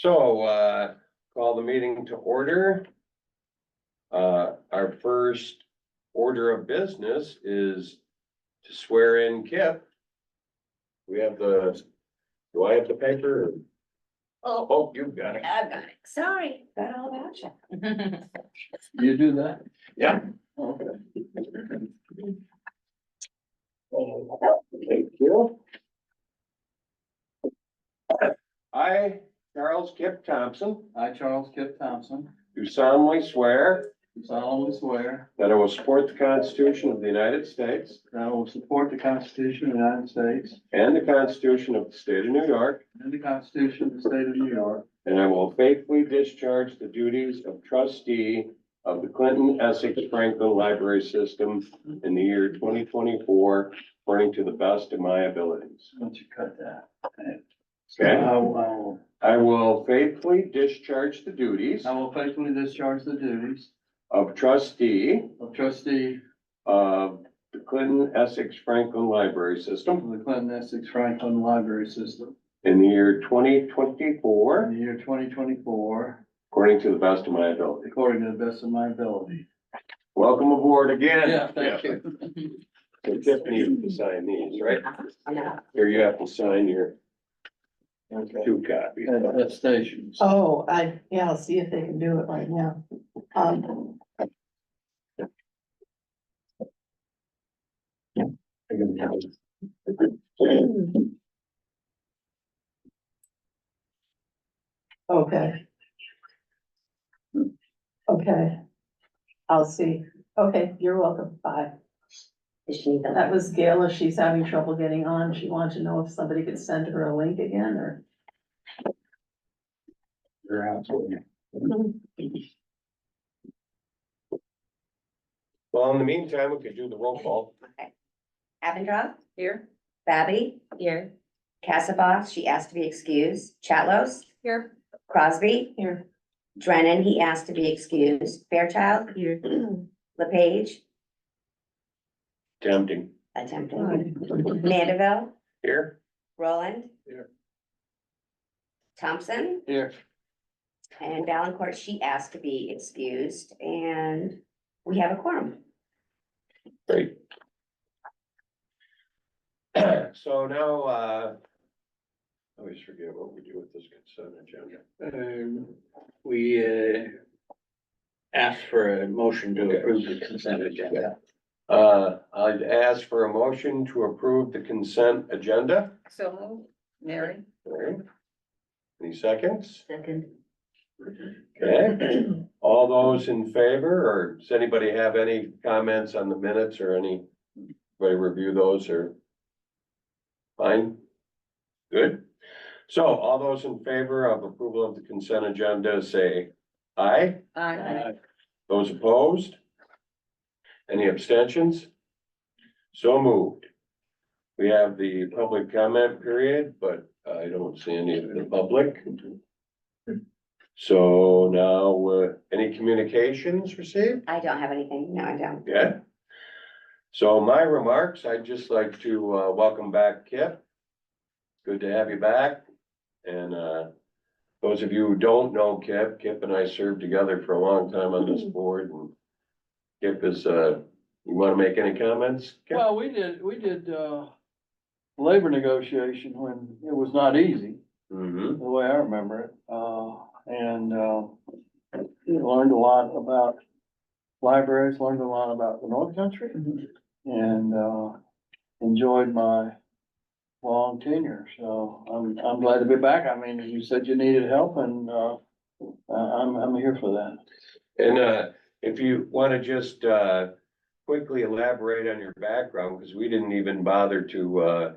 So, call the meeting to order. Our first order of business is to swear in Kip. We have do I have the paper? Oh, you've got it. I've got it. Sorry, got all about you. You do that? Yeah. Okay. Thank you. I, Charles Kip Thompson, I, Charles Kip Thompson, do solemnly swear do solemnly swear that I will support the Constitution of the United States that I will support the Constitution of the United States and the Constitution of the State of New York, and the Constitution of the State of New York, and I will faithfully discharge the duties of trustee of the Clinton Essex Franklin Library System in the year 2024, according to the best of my abilities. don't you cut that. Okay. I I will faithfully discharge the duties will faithfully discharge the duties of trustee of trustee of the Clinton Essex Franklin Library of System the Clinton Essex Franklin Library System in the year in 2024, the year 2024, according to the best of my ability. according to the best of my ability. Welcome aboard again. Yeah, thank you. So Tiffany needs to sign these, right? Yeah. Here you have to sign your Okay. 2 copies. At stations. Oh, yeah, I'll see if they can do it right now. Okay. Okay. I'll see. Okay, you're welcome. Bye. Does she need the- That was Gail. If she's having trouble getting on, she wanted to know if somebody could send her a link again or. You're absolutely. Well, in the meantime, we could do the roll call. Okay. Avendroth? Here. Babby? Here. Cassabaugh, she asked to be excused. Chatlos? Here. Crosby? Here. Drennan, he asked to be excused. Fairchild? Here. LePage? Tempting. Attempting. Mandeville? Here? Roland? Here. Thompson? Here. And Valencourt, she asked to be excused, and we have a quorum. Great. So now, I always forget what we do with this consent agenda. We ask for a motion to Okay. approve the consent agenda. I'd ask for a motion to approve the consent agenda. So, Mary? Okay. Any seconds? Second. Okay, all those in favor, or does anybody have any comments on the minutes or anybody review those or? Fine? Good. So all those in favor of approval of the consent agenda, say aye. Aye. Those opposed? Any abstentions? So moved. We have the public comment period, but I don't see any of the public. So now, any communications received? I don't have anything. No, I don't. Yeah. So my remarks, I'd just like to welcome back Kip. Good to have you back. And those of you who don't know Kip and I served together for a long time on this board. And Kip is, you want to make any comments? Kip? Well, we did labor negotiation when it was not easy, Mhm. the way I remember it. And learned a lot about libraries, learned a lot about the North Country, and enjoyed my long tenure. So I'm glad to be back. I mean, you said you needed help, and I'm here for that. And if you want to just quickly elaborate on your background, because we didn't even bother to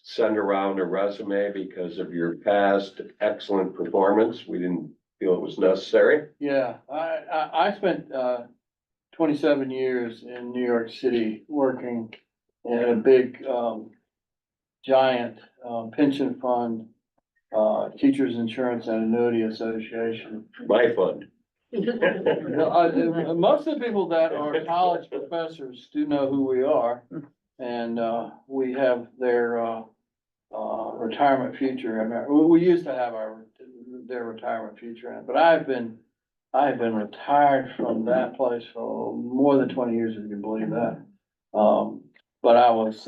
send around a resume because of your past excellent performance. We didn't feel it was necessary. Yeah, I spent 27 years in New York City working in a big giant pension fund, Teachers Insurance and Annuity Association. My fund. Most of the people that are college professors do know who we are. And we have their retirement future, and we used to have their retirement future, in it, but I've been retired from that place for more than 20 years, if you can believe that. But I was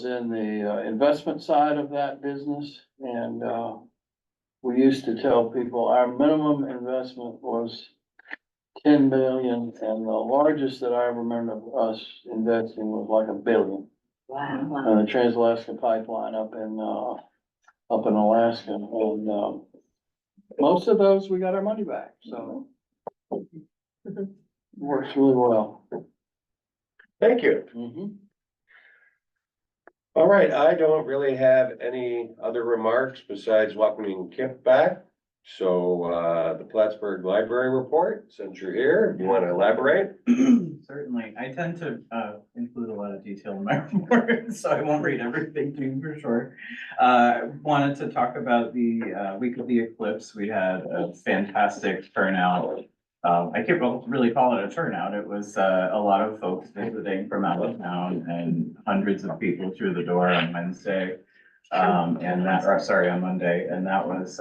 in the investment side of that business, and we used to tell people our minimum investment was 10 million, and the largest that I remember us investing was like $1 billion. Wow. The Trans-Alaska Pipeline up in Alaska, and most of those, we got our money back, so. Works really well. Thank you. Mhm. All right, I don't really have any other remarks besides welcoming Kip back. So, the Plattsburgh Library Report, since you're here, you want to elaborate? Certainly, I tend to include a lot of detail in my report, so I won't read everything to you for sure. Wanted to talk about the week of the eclipse. We had a fantastic turnout. I can't really call it a turnout. It was a lot of folks visiting from out of town and hundreds of people through the door on Wednesday. On Monday, and that was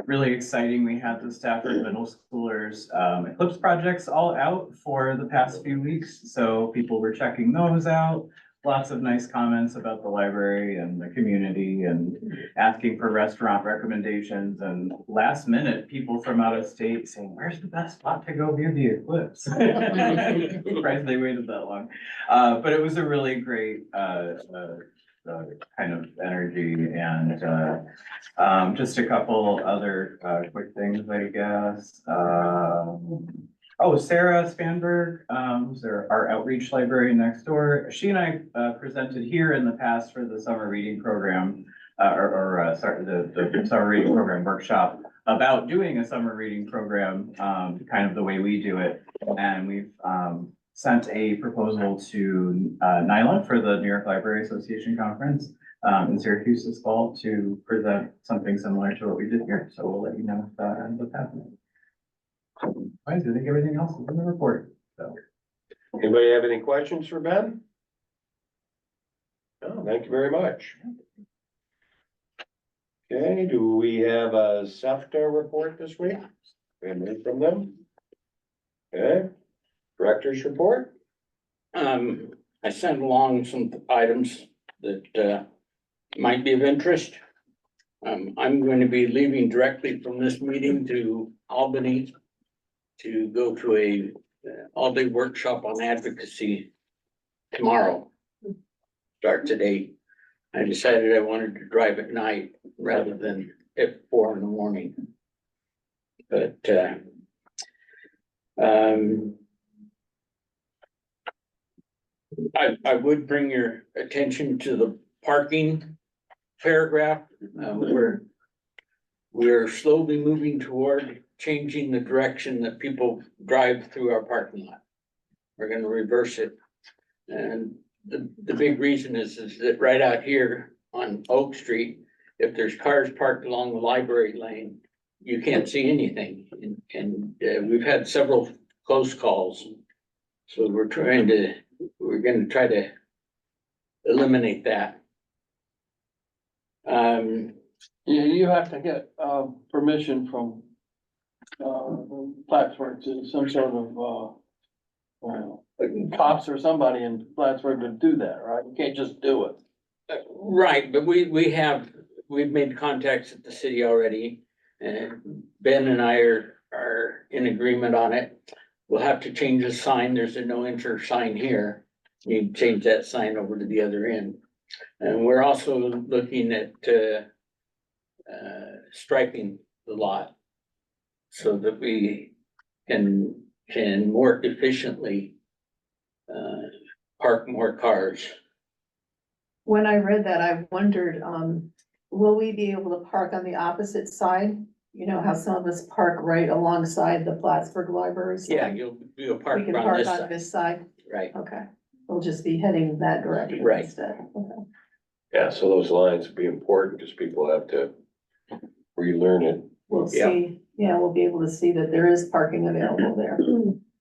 really exciting. We had the Stafford middle schoolers eclipse projects all out for the past few weeks, so people were checking those out. Lots of nice comments about the library and the community and asking for restaurant recommendations, and last minute, people from out of state saying, where's the best spot to go view the eclipse? Surprised they waited that long. But it was a really great kind of energy, and just a couple other quick things, I guess. Sarah Spanberg, who's our outreach librarian next door. She and I presented here in the past for the summer reading program, the summer reading program workshop about doing a summer reading program, kind of the way we do it. And we've sent a proposal to NYLA for the New York Library Association Conference in Syracuse this fall to present something similar to what we did here. So we'll let you know if that ends up happening. I think everything else is in the report, so. Anybody have any questions for Ben? No, thank you very much. Okay, do we have a SEPTA report this week? We haven't heard from them. Okay, director's report? I sent along some items that might be of interest. I'm going to be leaving directly from this meeting to Albany to go to a all-day workshop on advocacy tomorrow. Start today. I decided I wanted to drive at night rather than at 4 a.m. But I would bring your attention to the parking paragraph. We're slowly moving toward changing the direction that people drive through our parking lot. We're gonna reverse it. And the big reason is that right out here on Oak Street, if there's cars parked along the library lane, you can't see anything. And we've had several close calls. So we're gonna try to eliminate that. You have to get permission from Plattsburgh to some sort of cops or somebody in Plattsburgh to do that, right? You can't just do it. Right, but we've made contacts at the city already, and Ben and I are in agreement on it. We'll have to change the sign. There's a no enter sign here. You change that sign over to the other end. And we're also looking at striping the lot so that we can more efficiently park more cars. When I read that, I wondered, will we be able to park on the opposite side? You know how some of us park right alongside the Plattsburgh Library? Yeah, you'll park We can on park this on side, this side, right? okay, we'll just be heading that direction Right. instead. Okay. Yeah, so those lines would be important because people have to relearn it. We'll Yeah. see, yeah, we'll be able to see that there is parking available there.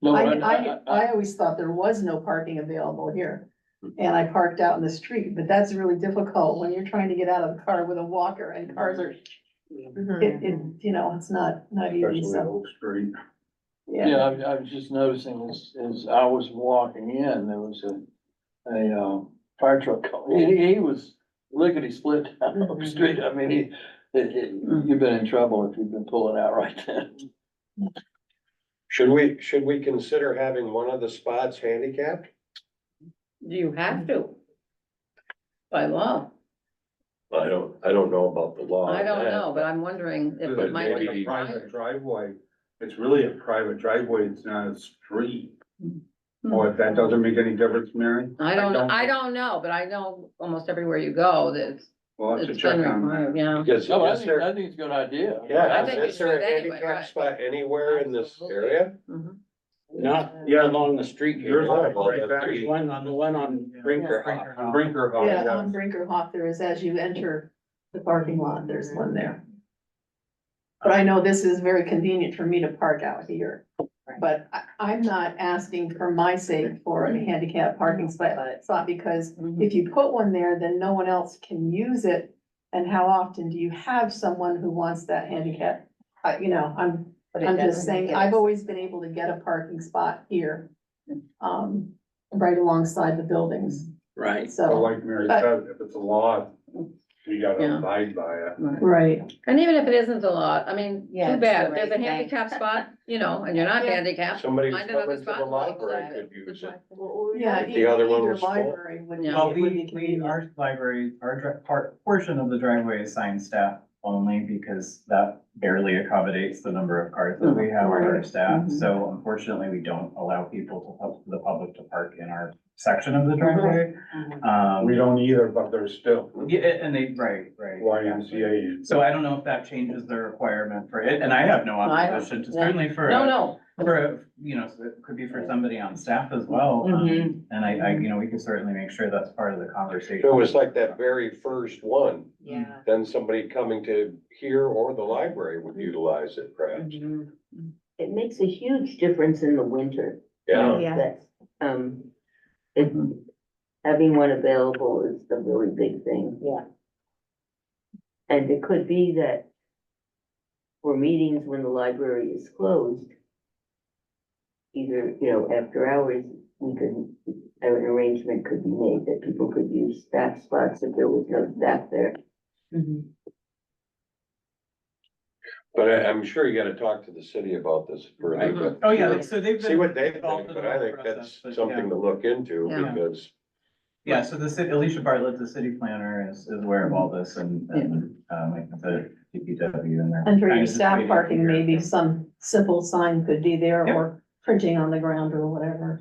No, I always thought there was no parking available here. and I parked out in the street, but that's really difficult when you're trying to get out of the car with a walker and cars are, you know, it's not easy, Especially so, Oak Street. Yeah, yeah. I was just noticing as I was walking in, there was a fire truck. He was lickety split down Oak Street. I mean, you've been in trouble if you've been pulling out right then. Should we consider having one of the spots handicapped? You have to. By law. I don't know about the law. I on don't that. know, but I'm wondering if But it might maybe be A private required. driveway, it's really a private driveway, it's not a street. Hmm. Or if that doesn't make any difference, Mary? I don't know, but I know almost everywhere you go that We'll have to it's check been on that. required, yeah. Because No, is there, I think it's a good idea. yeah, I think is you there should a anyway, handicap right. spot anywhere in this Absolutely. area? Mhm. Not Yeah. along the street Yours here. is right back. There's the one on Brinker Hop. Brinker Hall, Yeah, yeah. on Brinkerhoff, there is, as you enter the parking lot, there's one there. But I know this is very convenient for me to park out here. But I'm not asking for my sake for a handicap parking spot, because Mhm. if you put one there, then no one else can use it. And how often do you have someone who wants that handicap? You know, But it I'm just doesn't saying, make it- I've always been able to get a parking spot here. Right alongside the buildings, Right. So so, like Mary But- said, if it's a law, you gotta Yeah. abide by it. right, And even if it isn't a lot, I mean, Yeah, too it's bad, the if there's a right thing. handicap spot, you know, and you're not Yeah. handicapped. Somebody Find who's another coming to spot the and walk library beside it. could use it. yeah, The other one either was full. library would be, Yeah. Well, would be we, convenient. our library, portion of the driveway is assigned staff only because that barely accommodates the number of cars that we have on our Right. staff. Mhm. So unfortunately, we don't allow the public to park in our section of the driveway. We don't either, but there's still Yeah, and they, right. YMCA. So I don't know if that changes the requirement for it, and I have no I don't- opposition to yeah. certainly for No, so it could be for somebody on staff as well. Mhm. And I, we could certainly make sure that's part of the conversation. If it was like that very first one, Yeah. then somebody coming to here or the library would utilize it perhaps. Mhm. It makes a huge difference in the winter. Yeah, Yeah. That's, it, having one available is the really big thing. Yeah. And it could be that for meetings when the library is closed, either, after hours, an arrangement could be made that people could use staff spots if there was no staff there. but I'm sure you gotta talk to the city about this further, but. Oh, yeah, so they've been. See what they involved think, in but I the think process, that's but something to look into Yeah. because. Yeah, so the city, Alicia Bartlett, the city planner, is aware of all this and, like the DPW and their. And for kind your of just staff waiting to parking, hear. maybe some simple sign could be there Yep. or printing on the ground or whatever.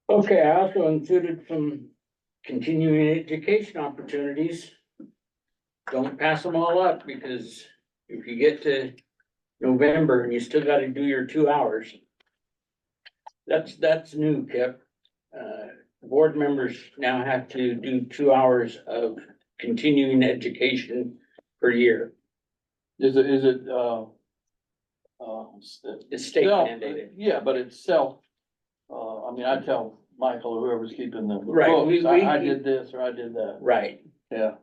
Okay, I also included some continuing education opportunities. Don't pass them all up, because if you get to November and you still gotta do your 2 hours. That's new, Kip. Board members now have to do 2 hours of continuing education per year. Is it, It's state self- mandated. Yeah, but it's self, I mean, I tell Michael, or whoever's keeping the Right, books, I we- did this or I did that, Right. yeah.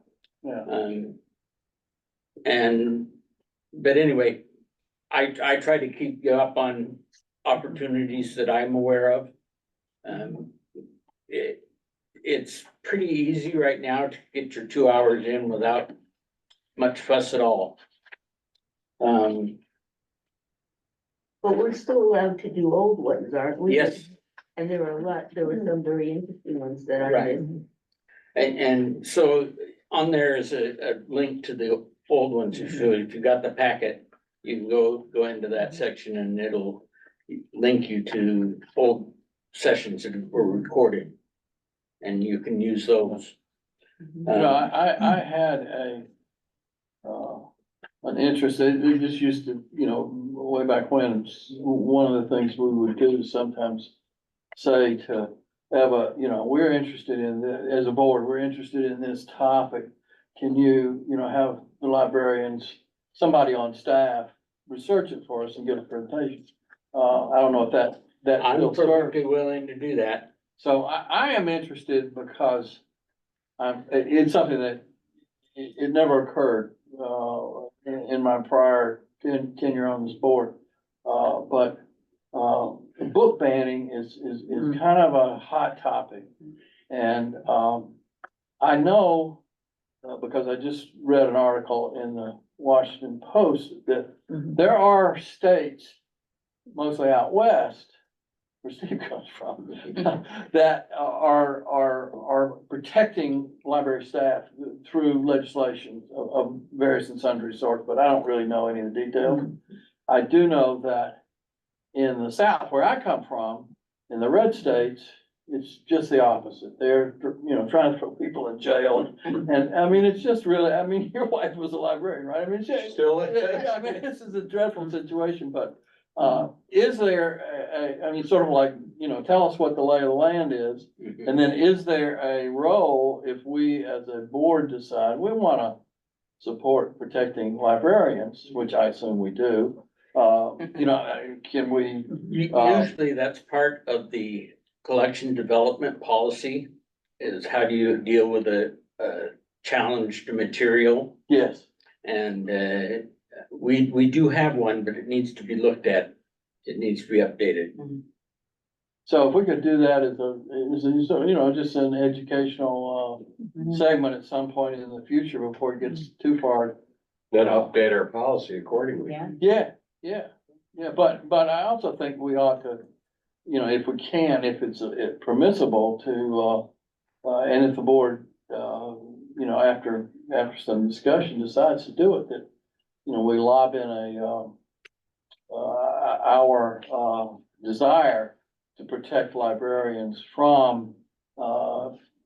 But anyway, I try to keep you up on opportunities that I'm aware of. It's pretty easy right now to get your 2 hours in without much fuss at all. But we're still allowed to do old ones, aren't we? Yes. And there were some very interesting ones that I Right. missed. And so on there is a link to the old ones, so if you got the packet, you can go into that section and it'll link you to old sessions that were recorded. And you can use those. I had an interest, it just used to, way back when, one of the things we would do is sometimes say to have we're interested in, as a board, we're interested in this topic. Can you, have the librarians, somebody on staff, research it for us and get a presentation? I don't know if that that I'm still serve. perfectly willing to do that. So I am interested because it's something that it never occurred, in my prior tenure on this board. But book banning is kind of a hot topic. And, I know, because I just read an article in the Washington Post that there are states, mostly out west, where Steve comes from, that are protecting library staff through legislation of various and sundry sorts, but I don't really know any of the details. I do know that in the south, where I come from, in the red states, it's just the opposite. They're, trying to throw people in jail. And I mean, it's just really, I mean, your wife was a librarian, right? I mean, Still yeah, I mean, this is a dreadful situation, but, is there I mean, sort of like, tell us what the lay of the land is. And then is there a role if we as a board decide we wanna support protecting librarians, which I assume we do? Can we, Usually that's part of the collection development policy, is how do you deal with a challenged material? yes, And we do have one, but it needs to be looked at. It needs to be updated. so if we could do that as just an educational, segment at some point in the future before it gets too far. Then update our policy accordingly. Yeah. Yeah, but I also think we ought to, if we can, if it's permissible to, and if the board, after some discussion decides to do it, that, we lob in our desire to protect librarians from,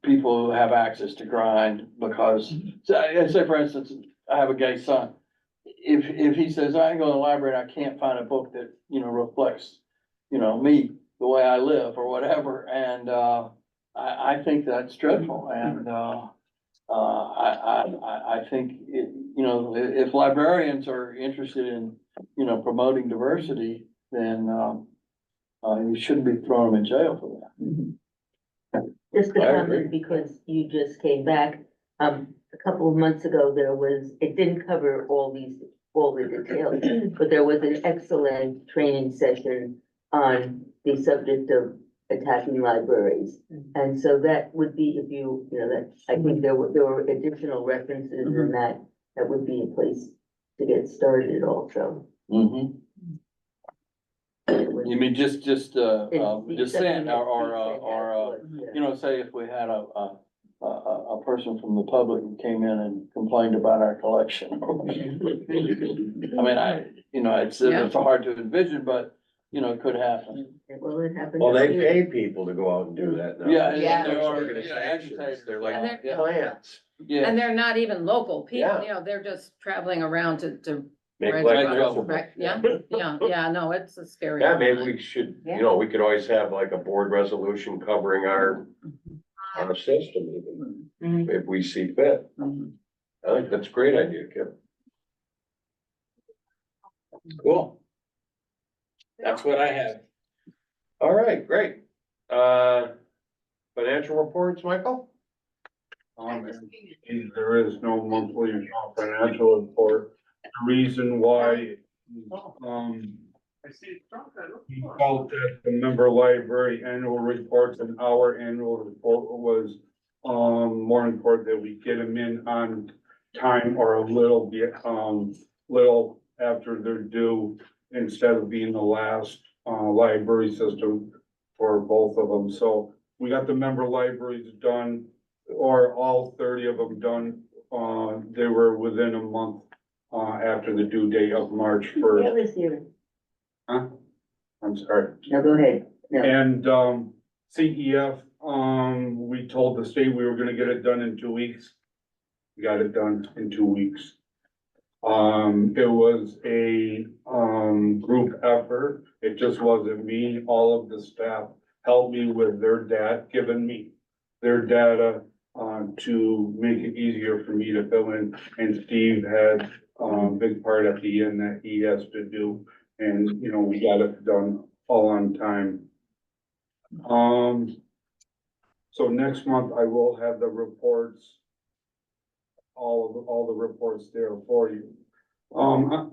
people who have access to grind, because, say for instance, I have a gay son. If he says, I can go to the library and I can't find a book that, reflects, me, the way I live or whatever, and, I think that's dreadful, and, I think, if librarians are interested in, promoting diversity, then, you shouldn't be throwing them in jail for that. Just a I agree. comment, because you just came back, a couple of months ago, it didn't cover all the details, but there was an excellent training session on the subject of attacking libraries. And so that would be, if I think there were additional references in that would be a place to get started also. Mhm. You mean just, It's the dissent, subject or, yeah. say if we had a person from the public who came in and complained about our collection. I mean, it's hard to envision, but, it could happen. Well, it happened. Well, they here. pay people to go out and do that now. Yeah, Yeah. there are Organizations, they're like And they're- plants. Yeah, And they're not even local people, Yeah. they're just traveling around to, Make Right, life right, miserable. right, yeah, no, it's a scary. Yeah, maybe we should, we could always have like a board resolution covering our system even, if we see fit. Mhm. I think that's a great idea, Kip. Cool. That's what I have. All right, great. Financial reports, Michael? There is no monthly financial report. The reason why, we felt that the member library annual reports and our annual report was, more important that we get them in on time or a little bit, little after they're due, instead of being the last, library system for both of them. So we got the member libraries done, or all 30 of them done. They were within a month, after the due date of March Yeah, 1st. let's hear it. I'm sorry. No, go ahead. No. And, CEF, we told the state we were gonna get it done in 2 weeks. We got it done in 2 weeks. It was a, group effort. It just wasn't me. All of the staff helped me with their given me their data, to make it easier for me to fill in. And Steve had, big part at the end that he has to do. And, we got it done all on time. So next month I will have the reports. All the reports there for you. On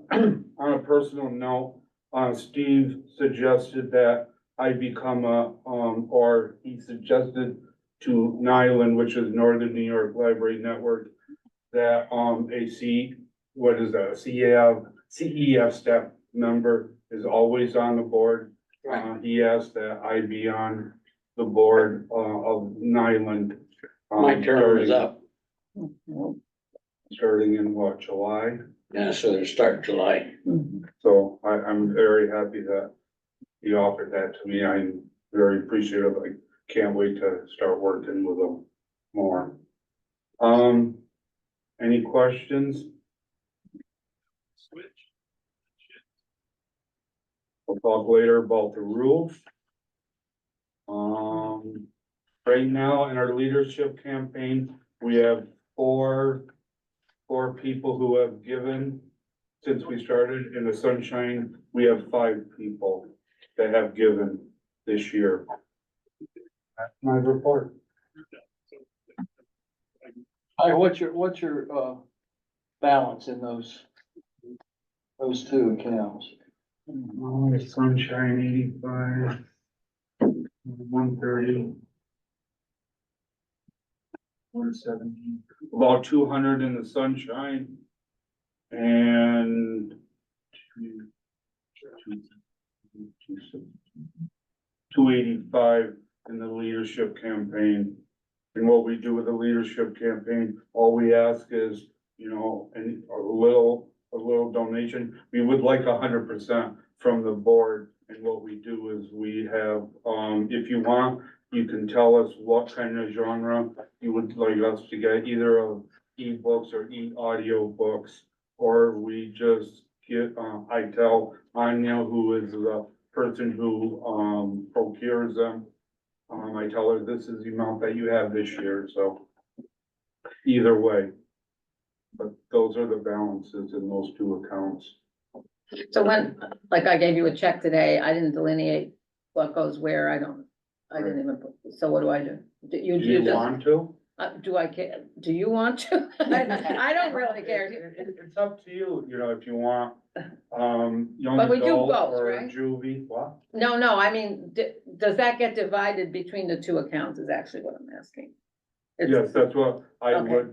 a personal note, Steve suggested that I become or he suggested to Nyland, which is Northern New York Library Network, that, what is that, CEF staff member is always on the board. He asked that I be on the board, of Nyland. My term is up. Starting in what, July? Yeah, so they start July. So I'm very happy that he offered that to me. I'm very appreciative. I can't wait to start working with him more. Any questions? We'll talk later about the roof. Right now in our leadership campaign, we have four people who have given since we started. In the Sunshine, we have 5 people that have given this year. That's my report. Hi, what's your balance in those two accounts? Oh, Sunshine 85, 130. 170, about 200 in the Sunshine. And 285 in the leadership campaign. And what we do with the leadership campaign, all we ask is, you know, and a little donation. We would like 100% from the board. And what we do is we have, if you want, you can tell us what kind of genre you would like us to get, either of ebooks or audio books, or we just get, I tell Anya, who is the person who, procures them. I tell her this is the amount that you have this year, so either way. But those are the balances in those 2 accounts. So when, like I gave you a check today, I didn't delineate what goes where, I didn't even, so what do I do? Do you just- want to? Do I care, do you want to? I don't really care. It's up to you, you know, if you want, young But we do adult both, or right? juvie, what? No, I mean, does that get divided between the 2 accounts is actually what I'm asking. It's- Yes, that's what Okay.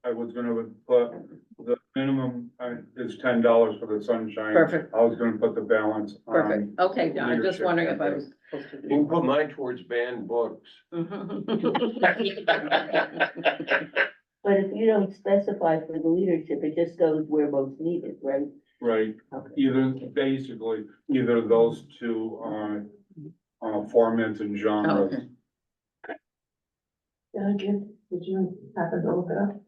I was gonna put, the minimum is $10 for the Sunshine. Perfect, I was gonna put the balance on. perfect, okay, I'm just leadership wondering if I campaign. was supposed to You can do. put mine towards banned books. But if you don't specify for the leadership, it just goes where most needed, right? Right, Okay. either those 2, formats and genres. Okay. Did you happen to look it up?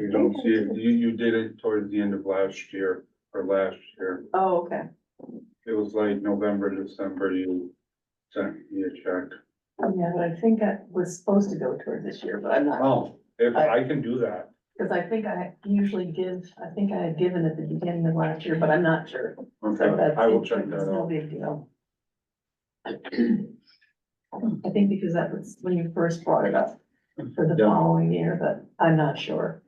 You don't see it, you did it towards the end of last year, or last year. Oh, okay. It was like November, December, you sent me a check. Yeah, but I think I was supposed to go toward this year, but I'm not. Oh, if I can do that. Cause I think I usually give, I think I had given at the beginning of last year, but I'm not sure. So Okay, that's, I will check it's that no out. big deal. I think because that was when you first brought it up for the Yeah. following year, but I'm not sure.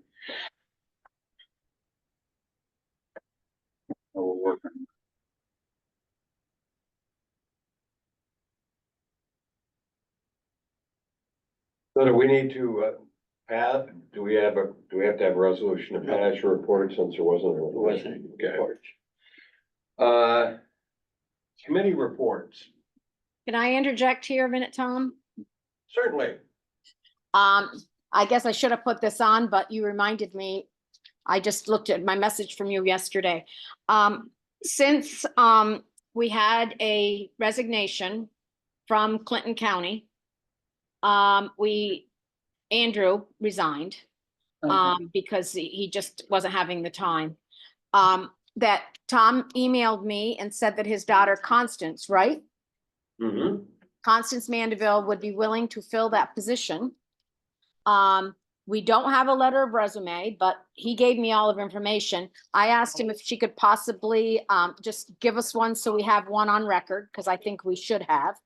I will work on it. So do we need to, Pat, do we have to have a resolution to pass your report since there wasn't? Wasn't. Okay. Committee reports, Can I interject here a minute, Tom? certainly. I guess I should have put this on, but you reminded me. I just looked at my message from you yesterday. Since we had a resignation from Clinton County, Andrew resigned because he just wasn't having the time. That Tom emailed me and said that his daughter Constance, right? Mm-hmm. Constance Mandeville would be willing to fill that position. We don't have a letter of resume, but he gave me all of information. I asked him if she could possibly just give us one so we have one on record, because I think we should have.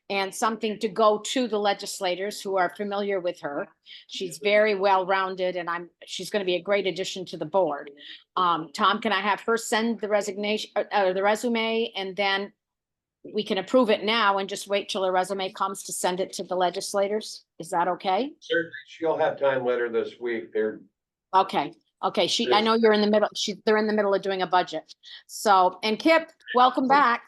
and something to go to the legislators who are familiar with her. She's very well-rounded and she's gonna be a great addition to the board. Tom, can I have her send the resignation, the resume, and then we can approve it now and just wait till her resume comes to send it to the legislators? Is that okay? Certainly, she'll have time later this week. They're, Okay, I know you're in the middle, they're in the middle of doing a budget. So, and Kip, welcome back.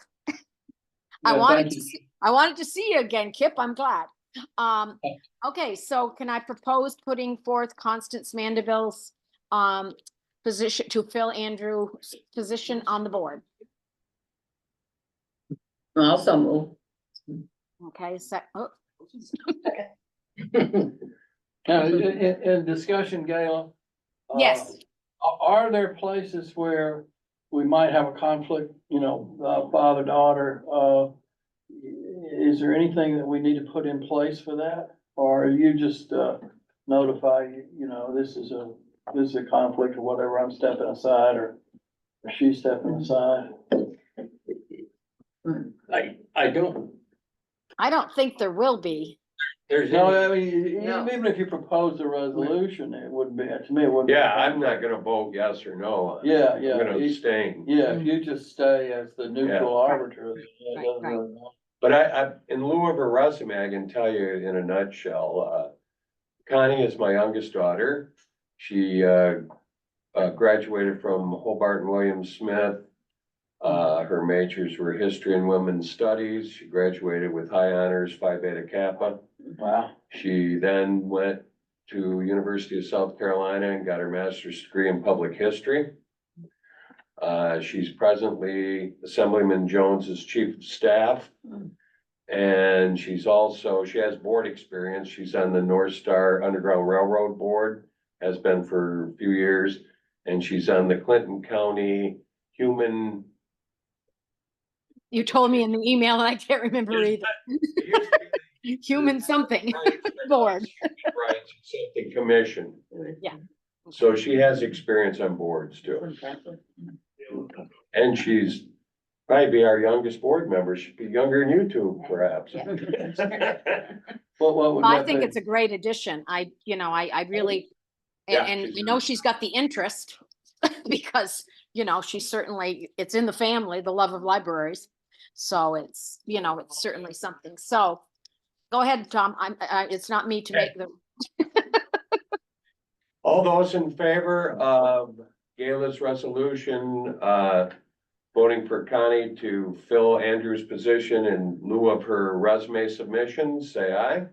I Yeah, wanted thank to you. see, I wanted to see you again, Kip. I'm glad. Okay, so can I propose putting forth Constance Mandeville's position to fill Andrew's position on the board? Also move. Okay, oh, Now, in discussion, Gayla. yes, Are there places where we might have a conflict, father, daughter? Is there anything that we need to put in place for that? Or you just, notify, this is a conflict or whatever, I'm stepping aside or she's stepping aside? I don't, I don't think there will be. there's. No, any- I mean, No. even if you propose a resolution, it wouldn't be, to me, it wouldn't. be- yeah, I'm not gonna vote yes or no. Yeah, I'm yeah. gonna abstain. Yeah, if you just stay as the neutral arbiter. it Right, doesn't right. really matter. But in lieu of a resume, I can tell you in a nutshell, Connie is my youngest daughter. She, graduated from Hobart and William Smith. Her majors were history and women's studies. She graduated with high honors, Phi Beta Kappa. Wow. She then went to University of South Carolina and got her master's degree in public history. She's presently Assemblyman Jones's chief of staff. And she has board experience. She's on the North Star Underground Railroad Board, has been for a few years. And she's on the Clinton County Human. You told me in the email and I can't remember either. Human something board. Rights and Something Commission. Yeah. So she has experience on boards too. And she's probably be our youngest board member. She'd be younger than you two, perhaps. Yeah. What would I that think be? it's a great addition. I really, Yeah, and she's- I know she's got the interest because, she's certainly, it's in the family, the love of libraries. So it's, it's certainly something. So go ahead, Tom. It's not me to make the, All those in favor of Gayla's resolution, voting for Connie to fill Andrew's position in lieu of her resume submission, say aye.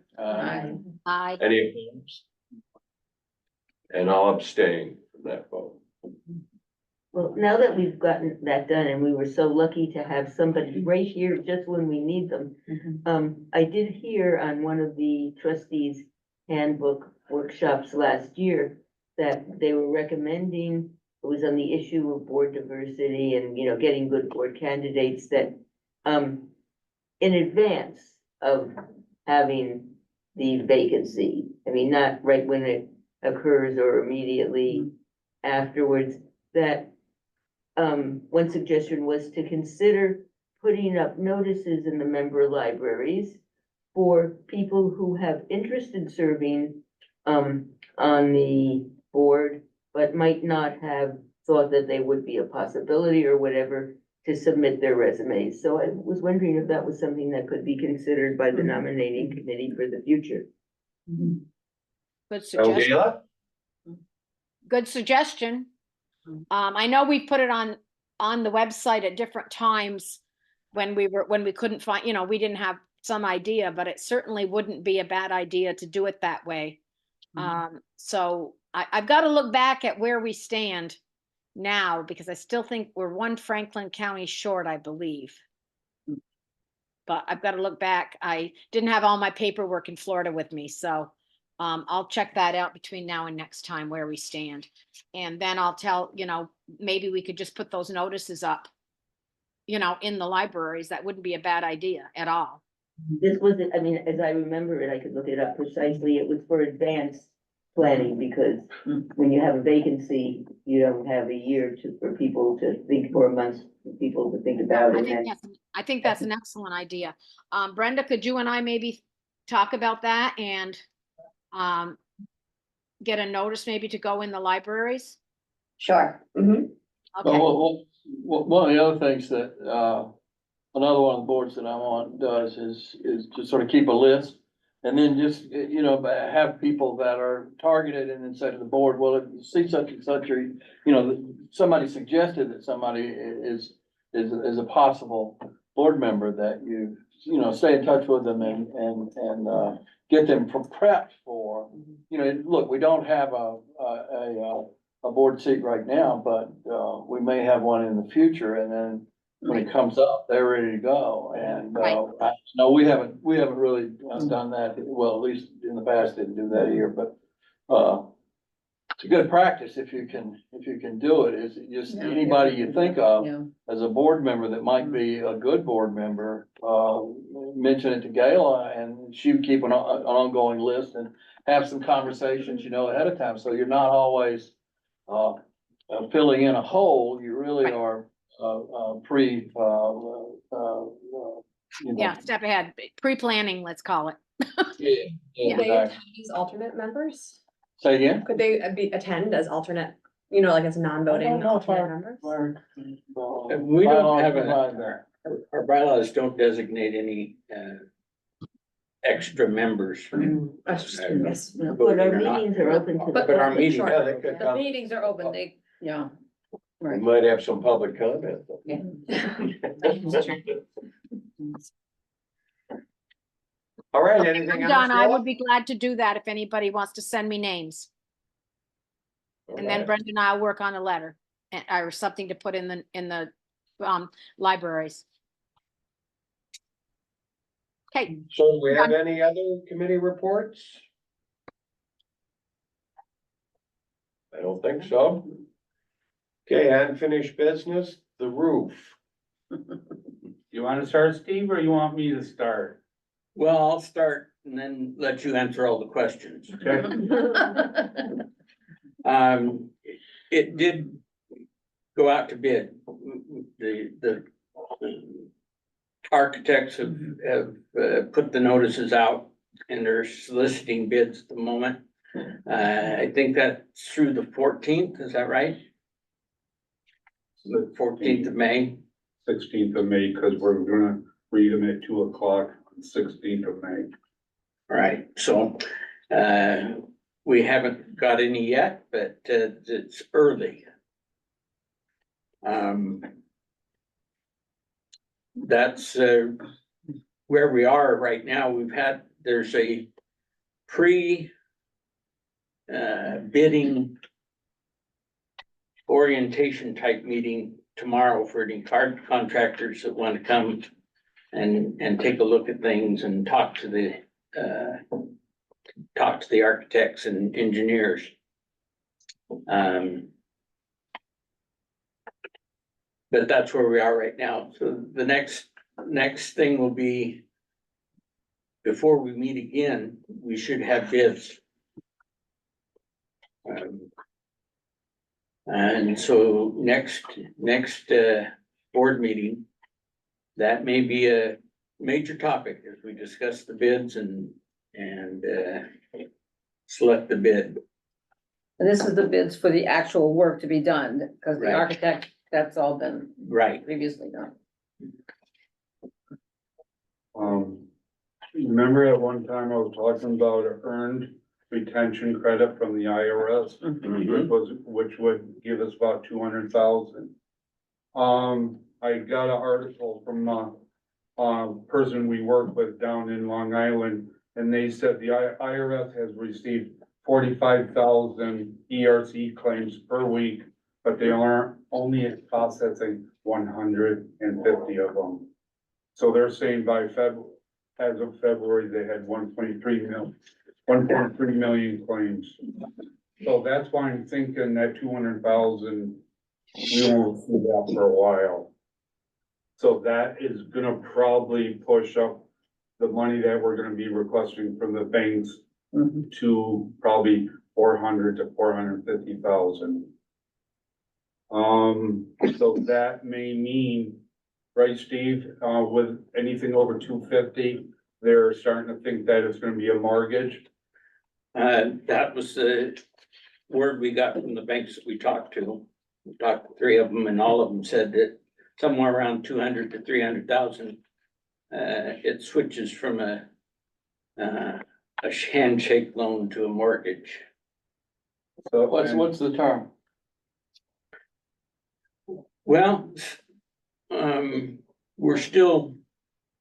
I, Any opposed? And I'll abstain from that vote. Well, now that we've gotten that done and we were so lucky to have somebody right here just when we need them. I did hear on one of the trustees handbook workshops last year that they were recommending, it was on the issue of board diversity and, getting good board candidates that, in advance of having the vacancy, I mean, not right when it occurs or immediately afterwards, that one suggestion was to consider putting up notices in the member libraries for people who have interest in serving on the board, but might not have thought that they would be a possibility or whatever to submit their resumes. So I was wondering if that was something that could be considered by the nominating committee for the future. good So suggestion. Gayla? Good suggestion. I know we put it on the website at different times when we couldn't find, we didn't have some idea, but it certainly wouldn't be a bad idea to do it that way. So I've got to look back at where we stand now because I still think we're one Franklin County short, I believe. But I've got to look back. I didn't have all my paperwork in Florida with me, so I'll check that out between now and next time where we stand. And then I'll tell, maybe we could just put those notices up, in the libraries. That wouldn't be a bad idea at all. This wasn't, I mean, as I remember it, I could look it up precisely, it was for advanced planning, because when you have a vacancy, you don't have a year for people to think, 4 months for people to think about it. And I think that's an excellent idea. Brenda, could you and I maybe talk about that and get a notice maybe to go in the libraries? Sure. Mhm. Okay, One of the other things that, another one of the boards that I'm on does is to sort of keep a list. And then just, you know, have people that are targeted and then say to the board, well, if you see such and such, or, you know, somebody suggested that somebody is a possible board member, that you know, stay in touch with them and get them prepped for, you know, look, we don't have a board seat right now, but, we may have one in the future, and then when it comes up, they're ready to go, and, Right. no, we haven't really done that, well, at least in the past, didn't do that here, but, it's a good practice if you can do it, is just Yeah. anybody you think of Yeah. as a board member that might be a good board member, mention it to Gayla, and she would keep an ongoing list and have some conversations, you know, ahead of time, so you're not always, filling in a hole, you really are, you know. yeah, step ahead, pre-planning, let's call it. Yeah, Yeah. exactly. Use alternate members? Say again? Could they attend as alternate, you know, like as non-voting I don't know if alternate our- members? We don't Bylaws have provide that. our bylaws don't designate any, extra members. I was just curious. But our Voting or not. meetings are open to the. But our meetings, Yeah, they could The come. meetings are open, yeah. We Right. might have some public comment. though. All right, anything I'm else? done. I Noah? would be glad to do that if anybody wants to send me names. And then Alright. Brenda and I'll work on a letter or something to put in the libraries. Okay, So do we have any other committee reports? I don't think so. Okay, unfinished business, the roof. You wanna start, Steve, or you want me to start? well, I'll start and then let you answer all the questions. Okay. It did go out to bid. The architects have put the notices out and they're soliciting bids at the moment. I think that's through the 14th, is that right? The 14th of May. 16th of May, cause we're gonna read them at 2:00 on 16th of May. Right, so, we haven't got any yet, but, it's early. That's, where we are right now. There's a bidding orientation type meeting tomorrow for any contractors that want to come and take a look at things and talk to the architects and engineers. But that's where we are right now. So the next thing will be, before we meet again, we should have bids. And so next board meeting, that may be a major topic as we discuss the bids and select the bid. And this is the bids for the actual work to be done, because the Right. architect, that's all been Right. previously done. Remember at one time I was talking about an earned retention credit from the IRS? Which would give us about 200,000. I got an article from a person we work with down in Long Island, and they said the IRS has received 45,000 ERC claims per week, but they aren't only processing 150 of them. So they're saying as of February, they had 1.3 million claims. So that's why I'm thinking that 200,000, we won't see that for a while. So that is gonna probably push up the money that we're gonna be requesting from the banks to probably 400 to 450,000. So that may mean right, Steve? With anything over 250, they're starting to think that it's gonna be a mortgage. That was the word we got from the banks that we talked to. We talked to three of them and all of them said that somewhere around 200 to 300,000. It switches from a handshake loan to a mortgage. So, What's the term? Well, we're still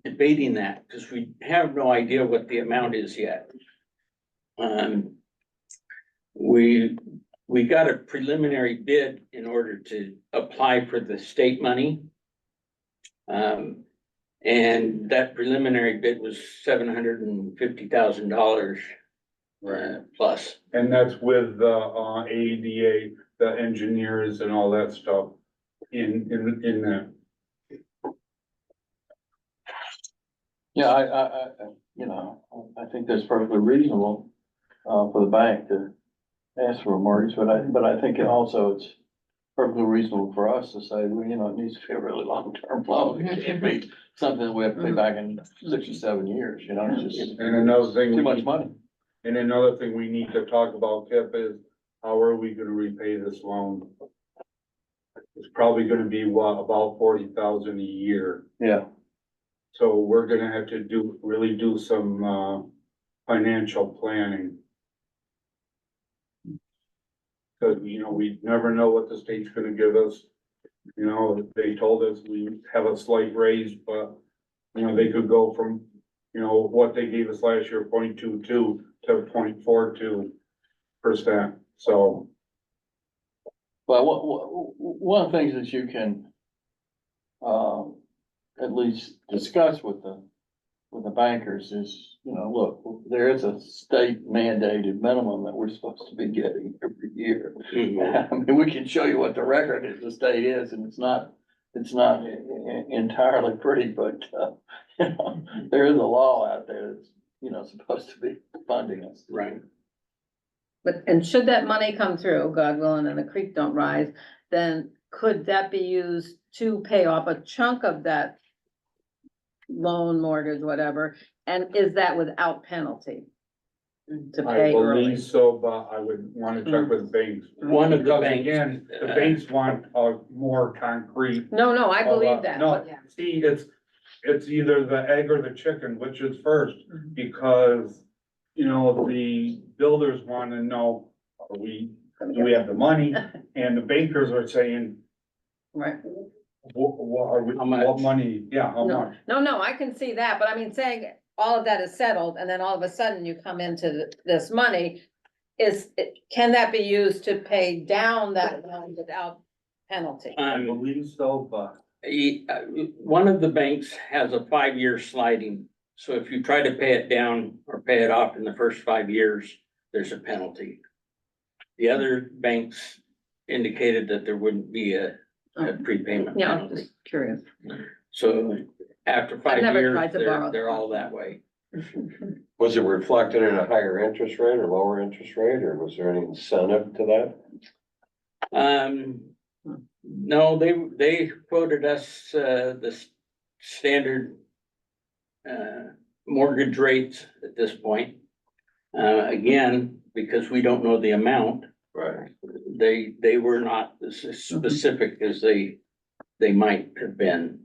debating that because we have no idea what the amount is yet. We got a preliminary bid in order to apply for the state money. And that preliminary bid was $750,000 plus. and that's with the AEDA, the engineers and all that stuff in that. Yeah, I think that's perfectly reasonable, for the bank to ask for a mortgage, but I think it's perfectly reasonable for us to say, well, it needs to be a really long-term loan. It can't be something that we have to pay back in 6 or 7 years, it's just And another thing. too much money. And another thing we need to talk about, Kip, is how are we gonna repay this loan? It's probably gonna be about 40,000 a year. Yeah. So we're gonna have to really do some, financial planning. Cause, we never know what the state's gonna give us. They told us we have a slight raise, but, they could go from, what they gave us last year, 0.22 to 0.42%, so. Well, one of the things that you can, at least discuss with the bankers is, look, there is a state mandated minimum that we're supposed to be getting every year. I mean, we can show you what the record is, the state is, and it's not entirely pretty, but, there is a law out there that's, supposed to be funding us. Right. And should that money come through, God willing, and the creek don't rise, then could that be used to pay off a chunk of that loan, mortgage, whatever? And is that without penalty? To I pay early? believe so, but I would wanna check with banks. One of the Because banks. again, the banks want a more concrete. No, I believe that. No, but- see, it's either the egg or the chicken, which is first, because, the builders wanna know, do we have the money? And the bankers are saying, Right. How much? what money, yeah, how much? No, I can see that, but I mean, saying all of that is settled, and then all of a sudden you come into this money, can that be used to pay down that loan without penalty? I believe so, but. One of the banks has a 5-year sliding, so if you try to pay it down or pay it off in the first 5 years, there's a penalty. The other banks indicated that there wouldn't be a prepayment Yeah, I'm penalty. just curious. So after 5 never years, tried to borrow they're the all money. that way. Was it reflected in a higher interest rate or lower interest rate, or was there any incentive to that? No, they quoted us, the standard, mortgage rates at this point. Again, because we don't know the amount, Right. they were not as specific as they might have been.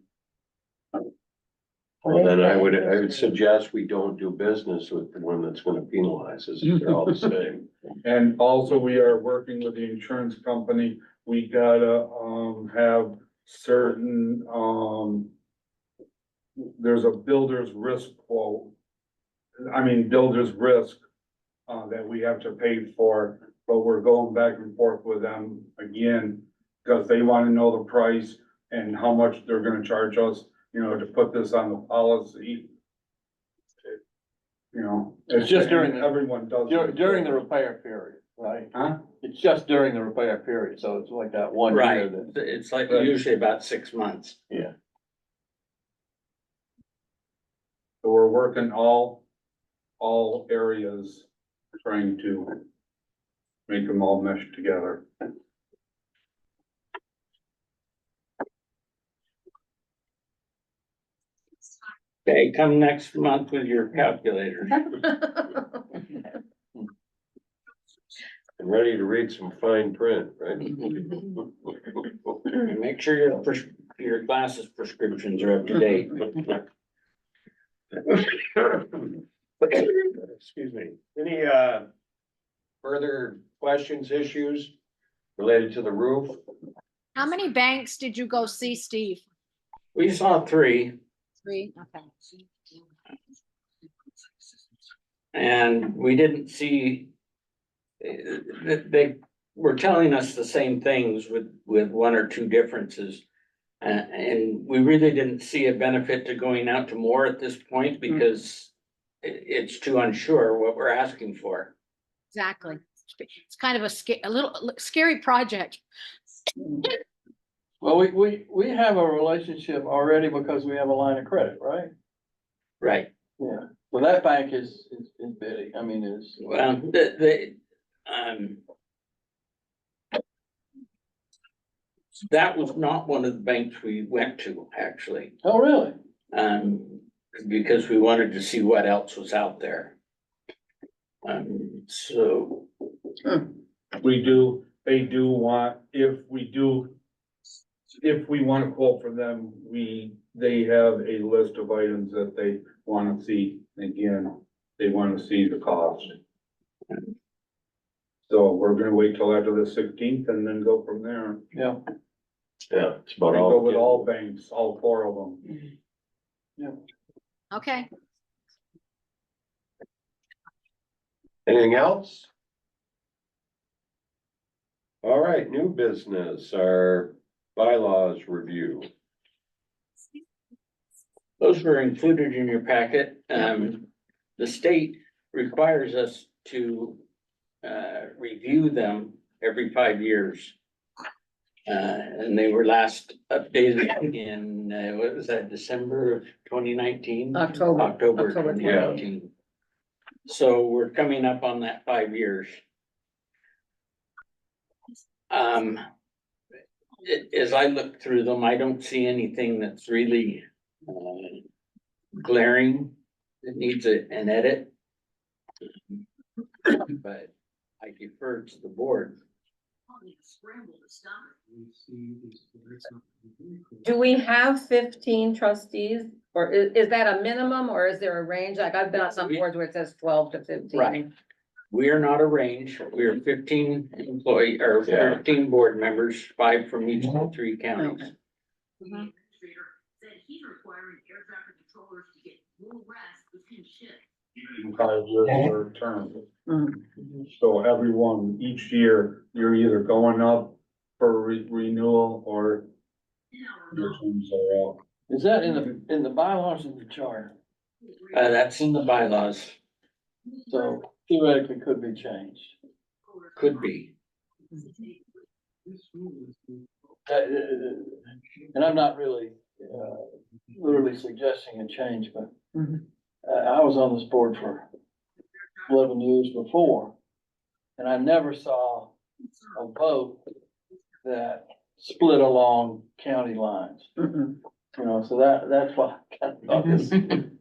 Well, then I would suggest we don't do business with the one that's gonna penalize us, if they're all the same. And also, we are working with the insurance company, we gotta, have certain, there's a builder's risk quote. Builder's risk, that we have to pay for, but we're going back and forth with them again. Cause they wanna know the price and how much they're gonna charge us, to put this on the policy. It's just during the- everyone does. During the repair period, right? Huh? It's just during the repair period, so it's like that 1 year Right, that, it's like usually about 6 months. yeah. So we're working all areas, trying to make them all mesh together. Okay, come next month with your calculator. And ready to read some fine print, right? Make sure your glasses prescriptions are up to date. Excuse me. Any, further questions, issues related to the roof? How many banks did you go see, Steve? We saw 3 Three, okay. and we didn't see. They were telling us the same things with 1 or 2 differences. And we really didn't see a benefit to going out to more at this point because it's too unsure what we're asking for. Exactly. It's kind of a little scary project. Well, we have a relationship already because we have a line of credit, right? Right. Yeah, well, that bank is big, I mean, is. Well, that was not one of the banks we went to, actually. Oh, really? Because we wanted to see what else was out there. So. They do want, if we want to quote for them, they have a list of items that they want to see. Again, they want to see the cost. So we're gonna wait till after the 16th and then go from there. Yeah. Yeah, it's We about go with all all. banks, all 4 of them. Okay. Anything else? All right, new business, our bylaws review. Those were included in your packet. The state requires us to review them every 5 years. And they were last updated in, what was that, December of 2019? October 2019. So we're coming up on that 5 years. As I look through them, I don't see anything that's really glaring that needs an edit. But I defer to the board. Do we have 15 trustees? Or is that a minimum or is there a range? Like I've been on some boards where it says 12 to 15. Right. We are not a range. We are 15 employee or Yeah. 15 board members, 5 from each of the 3 counties. Okay. Even 5 years per term. Mhm. So everyone, each year, you're either going up for renewal or your terms are out. Is that in the bylaws of the charter? That's in the bylaws. So theoretically could be changed. Could be. And I'm not really, literally suggesting a change, but Mhm. I was on this board for 11 years before. And I never saw a vote that split along county lines, Mhm. you know, so that's why I kind of thought this,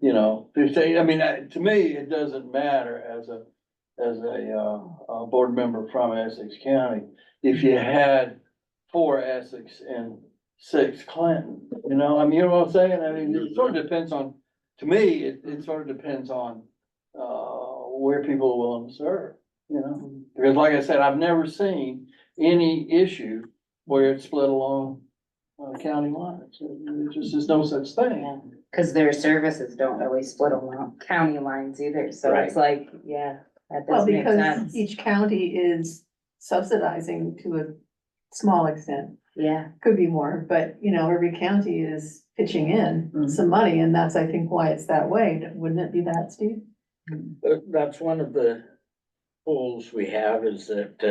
you know, to say, I mean, to me, it doesn't matter as a board member from Essex County. If you had 4 Essex and 6 Clinton, you know, I mean, you know what I'm saying? I mean, it sort of depends on, to me, it sort of depends on, where people are willing to serve, you know? Because like I said, I've never seen any issue where it's split along, county lines. There just is no such thing. Cause their services don't always split along county lines either, so it's like, yeah, that Well, does make because sense. each county is subsidizing to a small extent, Yeah, could be more, but you know, every county is pitching in Mhm. some money, and that's, I think, why it's that way. Wouldn't it be that, Steve? That's one of the holes we have is that,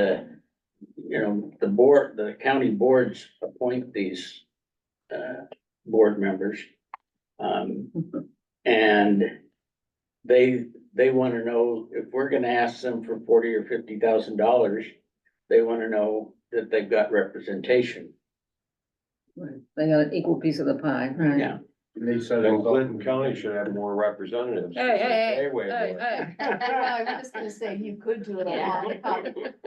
you know, the county boards appoint these, board members. And they want to know if we're gonna ask them for $40,000 or $50,000, they want to know that they've got representation. Right. They got an equal piece of the pie, right? Yeah, They said. Then Clinton County should have more representatives. Way more. I was just gonna say, you could do it along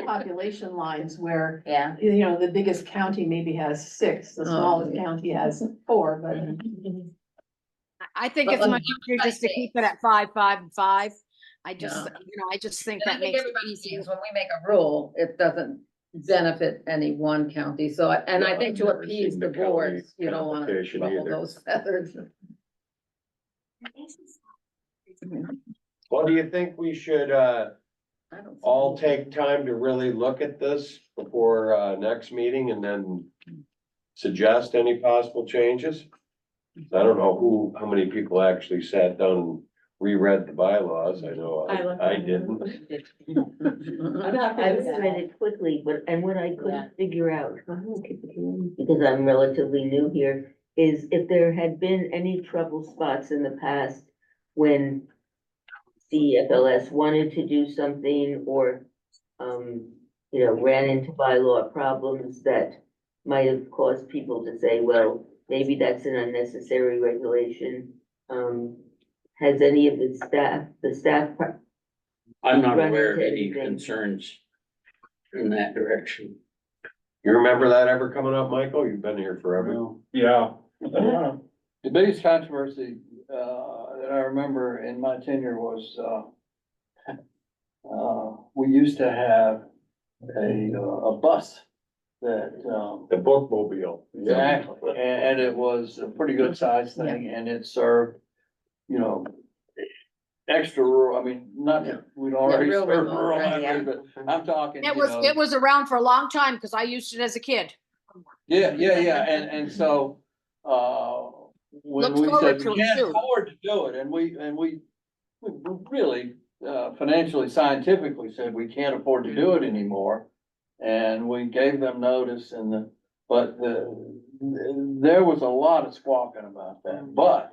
population lines where, Yeah. you know, the biggest county maybe has 6, the Oh, smallest yeah. county has 4, but. I think But it's let much me- easier just to keep it at 5, 5, and 5. I just, Yeah. I just think And I that think makes it everybody easier. sees when we make a rule, it doesn't benefit any one county, so, and I No, think I've to never appease seen the the county boards, you don't wanna competition ruffle either. those feathers. Well, do you think we should, I don't see all any- take time to really look at this before, next meeting and then suggest any possible changes? I don't know how many people actually sat down and reread the bylaws. I know I looked I at didn't. I read it quickly, but, and what I Yeah. couldn't figure out, because I'm relatively new here, is if there had been any trouble spots in the past when CFLS wanted to do something or, you know, ran into bylaw problems that might have caused people to say, well, maybe that's an unnecessary regulation. Has any of the staff I'm not Run aware of into any anything. concerns in that direction. You remember that ever coming up, Michael? You've been here forever. Yeah. The biggest controversy, that I remember in my tenure was, we used to have a bus that, The bookmobile. exactly, and it was a pretty good sized thing, and it served, you know, extra rural, I mean, not that we'd already real served remote, rural, right, areas, but I'm talking, It you was, know. it was around for a long time because I used it as a kid. Yeah, and so, when Look we forward said to we it, can't too. afford to do it, and we really, financially, scientifically said we can't afford to do it anymore. And we gave them notice there was a lot of squawking about that, but,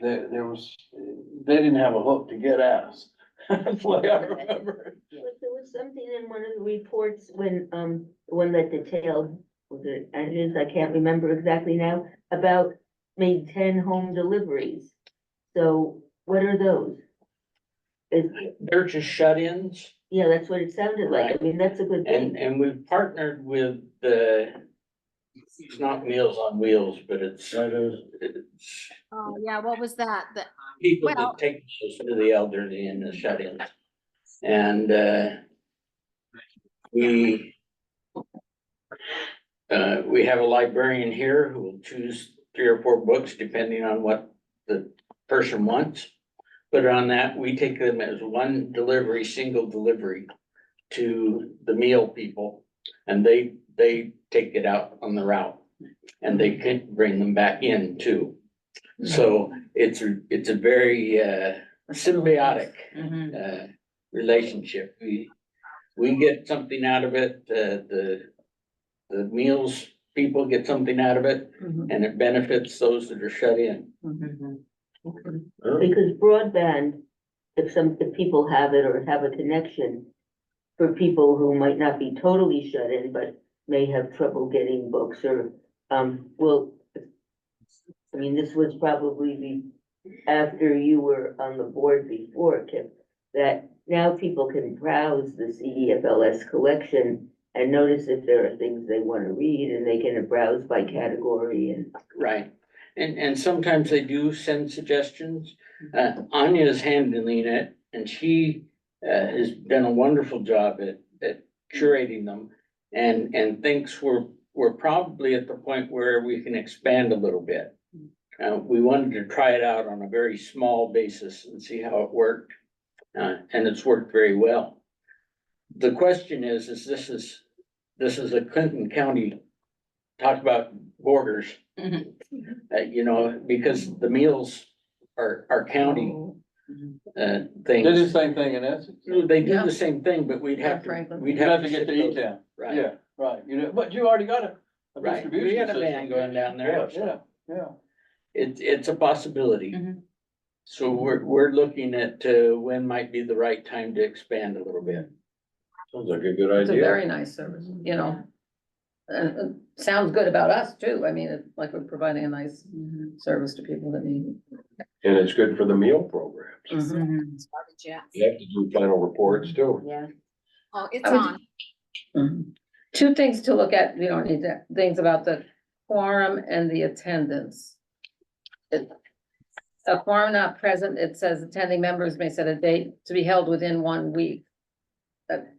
there was, they didn't have a hook to get at us. That's the way I remember it. But there was something in one of the reports when, one that detailed, was it Andrews, I can't remember exactly now, about maybe 10 home deliveries. So what are those? They're just shut-ins, Yeah, that's what it sounded like. I mean, that's a good thing. and we've partnered with it's not Meals on Wheels, but it's Oh, yeah, what was that? That, people Well- that take those to the elderly and the shut-ins. And, we have a librarian here who will choose 3 or 4 books depending on what the person wants. But on that, we take them as one delivery, single delivery to the meal people. And they take it out on the route and they can bring them back in too. So it's a very, symbiotic, Mhm. relationship. We get something out of it, the meals people get something out of it, Mhm. and it benefits those that are shut in. Mhm. Because broadband, if people have it or have a connection, for people who might not be totally shut in, but may have trouble getting books or, well, I mean, this was probably after you were on the board before, Kip, that now people can browse the CEFLS collection and notice if there are things they want to read, and they can browse by category and. Right, and sometimes they do send suggestions. Anya's handling it, and she has done a wonderful job at curating them. And thinks we're probably at the point where we can expand a little bit. We wanted to try it out on a very small basis and see how it worked. And it's worked very well. The question is this is a Clinton County, talk about borders. Mhm. You know, because the meals are county, They do things. the same thing in Essex. They do Yeah. the same thing, but we'd Yeah, have to, Franklin. we'd You'd have to ship get to those- E-Town. Right, Yeah, right, you know, but you already got a right. distribution We got a system. van going down there. Yeah. It's a possibility. Mhm. So we're looking at, when might be the right time to expand a little bit. Sounds like a good It's a idea. very nice service, you know. And it sounds good about us too. I mean, it's like we're providing a nice service to people that need it. And it's good for the meal programs. Mhm. Yeah. You have to do final reports too. Yeah. Oh, it's I would- on. Mhm. Two things to look at, we don't need to, things about the quorum and the attendance. A quorum not present, it says attending members may set a date to be held within 1 week. That,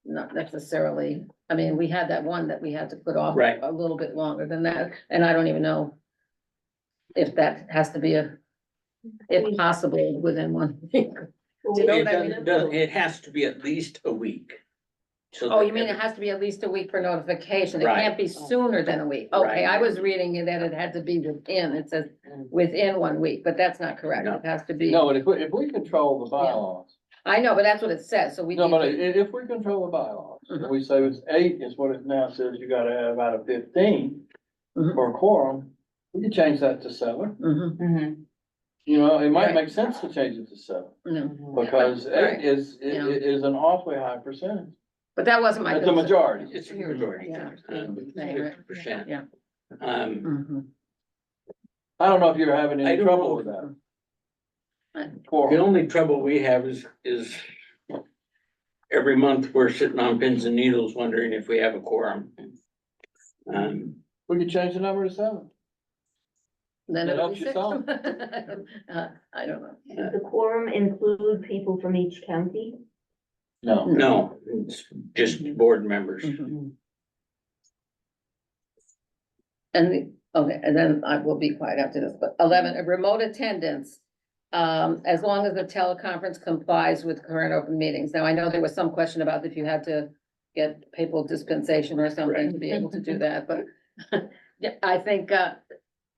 not necessarily, I mean, we had that one that we had to put off Right. a little bit longer than that, and I don't even know if that has to be if possible, within 1 week. Do you know It what I mean? it has to be at least a week. So Oh, that you mean it every- has to be at least a week for notification? It Right. can't be sooner than a week. Okay, Right. I was reading it that it had to be within, it says within 1 week, but that's not correct. No. It has to be, No, but if we control the bylaws, I know, but that's what it says, so we no, need but to, if we control the bylaws, and Mhm. we say it's 8 is what it now says, you gotta have out of 15 Mhm. for a quorum, we can change that to 7. Mhm, You know, it might Right. make sense to change it to 7, no, because Right. 8 is Yeah. an awfully high percentage. but that wasn't my. It's a concern. majority. It's a majority, Yeah. 50%. Yeah. Um, I don't know if you're having I any don't trouble know. with that. Mhm. the Quorum. only trouble we have is every month we're sitting on pins and needles wondering if we have a quorum. We could change the number to 7. Then That it'll be helps you 6. some. I don't know. Does the quorum include people from each county? No. No, it's just board members. Mhm. Okay, and then I will be quiet after this, but 11, a remote attendance. As long as the teleconference complies with current open meetings. Now, I know there was some question about if you had to get papal dispensation or something to be able to do that, but yeah, I think,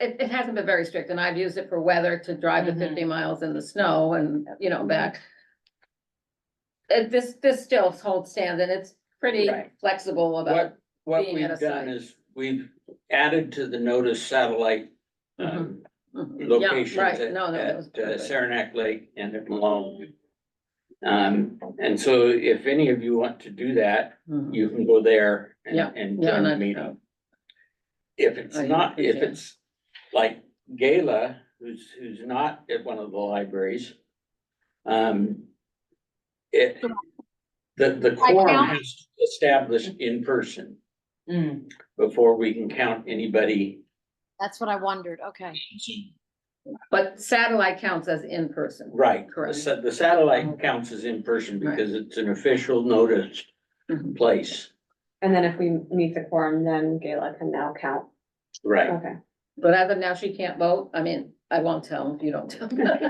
it hasn't been very strict, and I've used it for weather to drive the 50 miles in the snow and, back. This still holds stand, and it's pretty Right. flexible about, What being at we've a done site. is we've added to the notice satellite Mhm. Yeah, locations right. at No, that was perfect. Saranac Lake and at Malone. And so if any of you want to do that, Mhm. you can go there Yeah, and yeah, join the and meeting. If it's I not, if appreciate it. it's like Gayla, who's not at one of the libraries, it, the quorum count. has to be established in person before we can count anybody. That's what I wondered. Okay. But satellite counts as in person. Right, Correct. the satellite counts as in person Right. because it's an official noticed Mhm. place. And then if we meet the quorum, then Gayla can now count. Right. Okay. But as of now, she can't vote. I mean, I won't tell if you don't tell. But,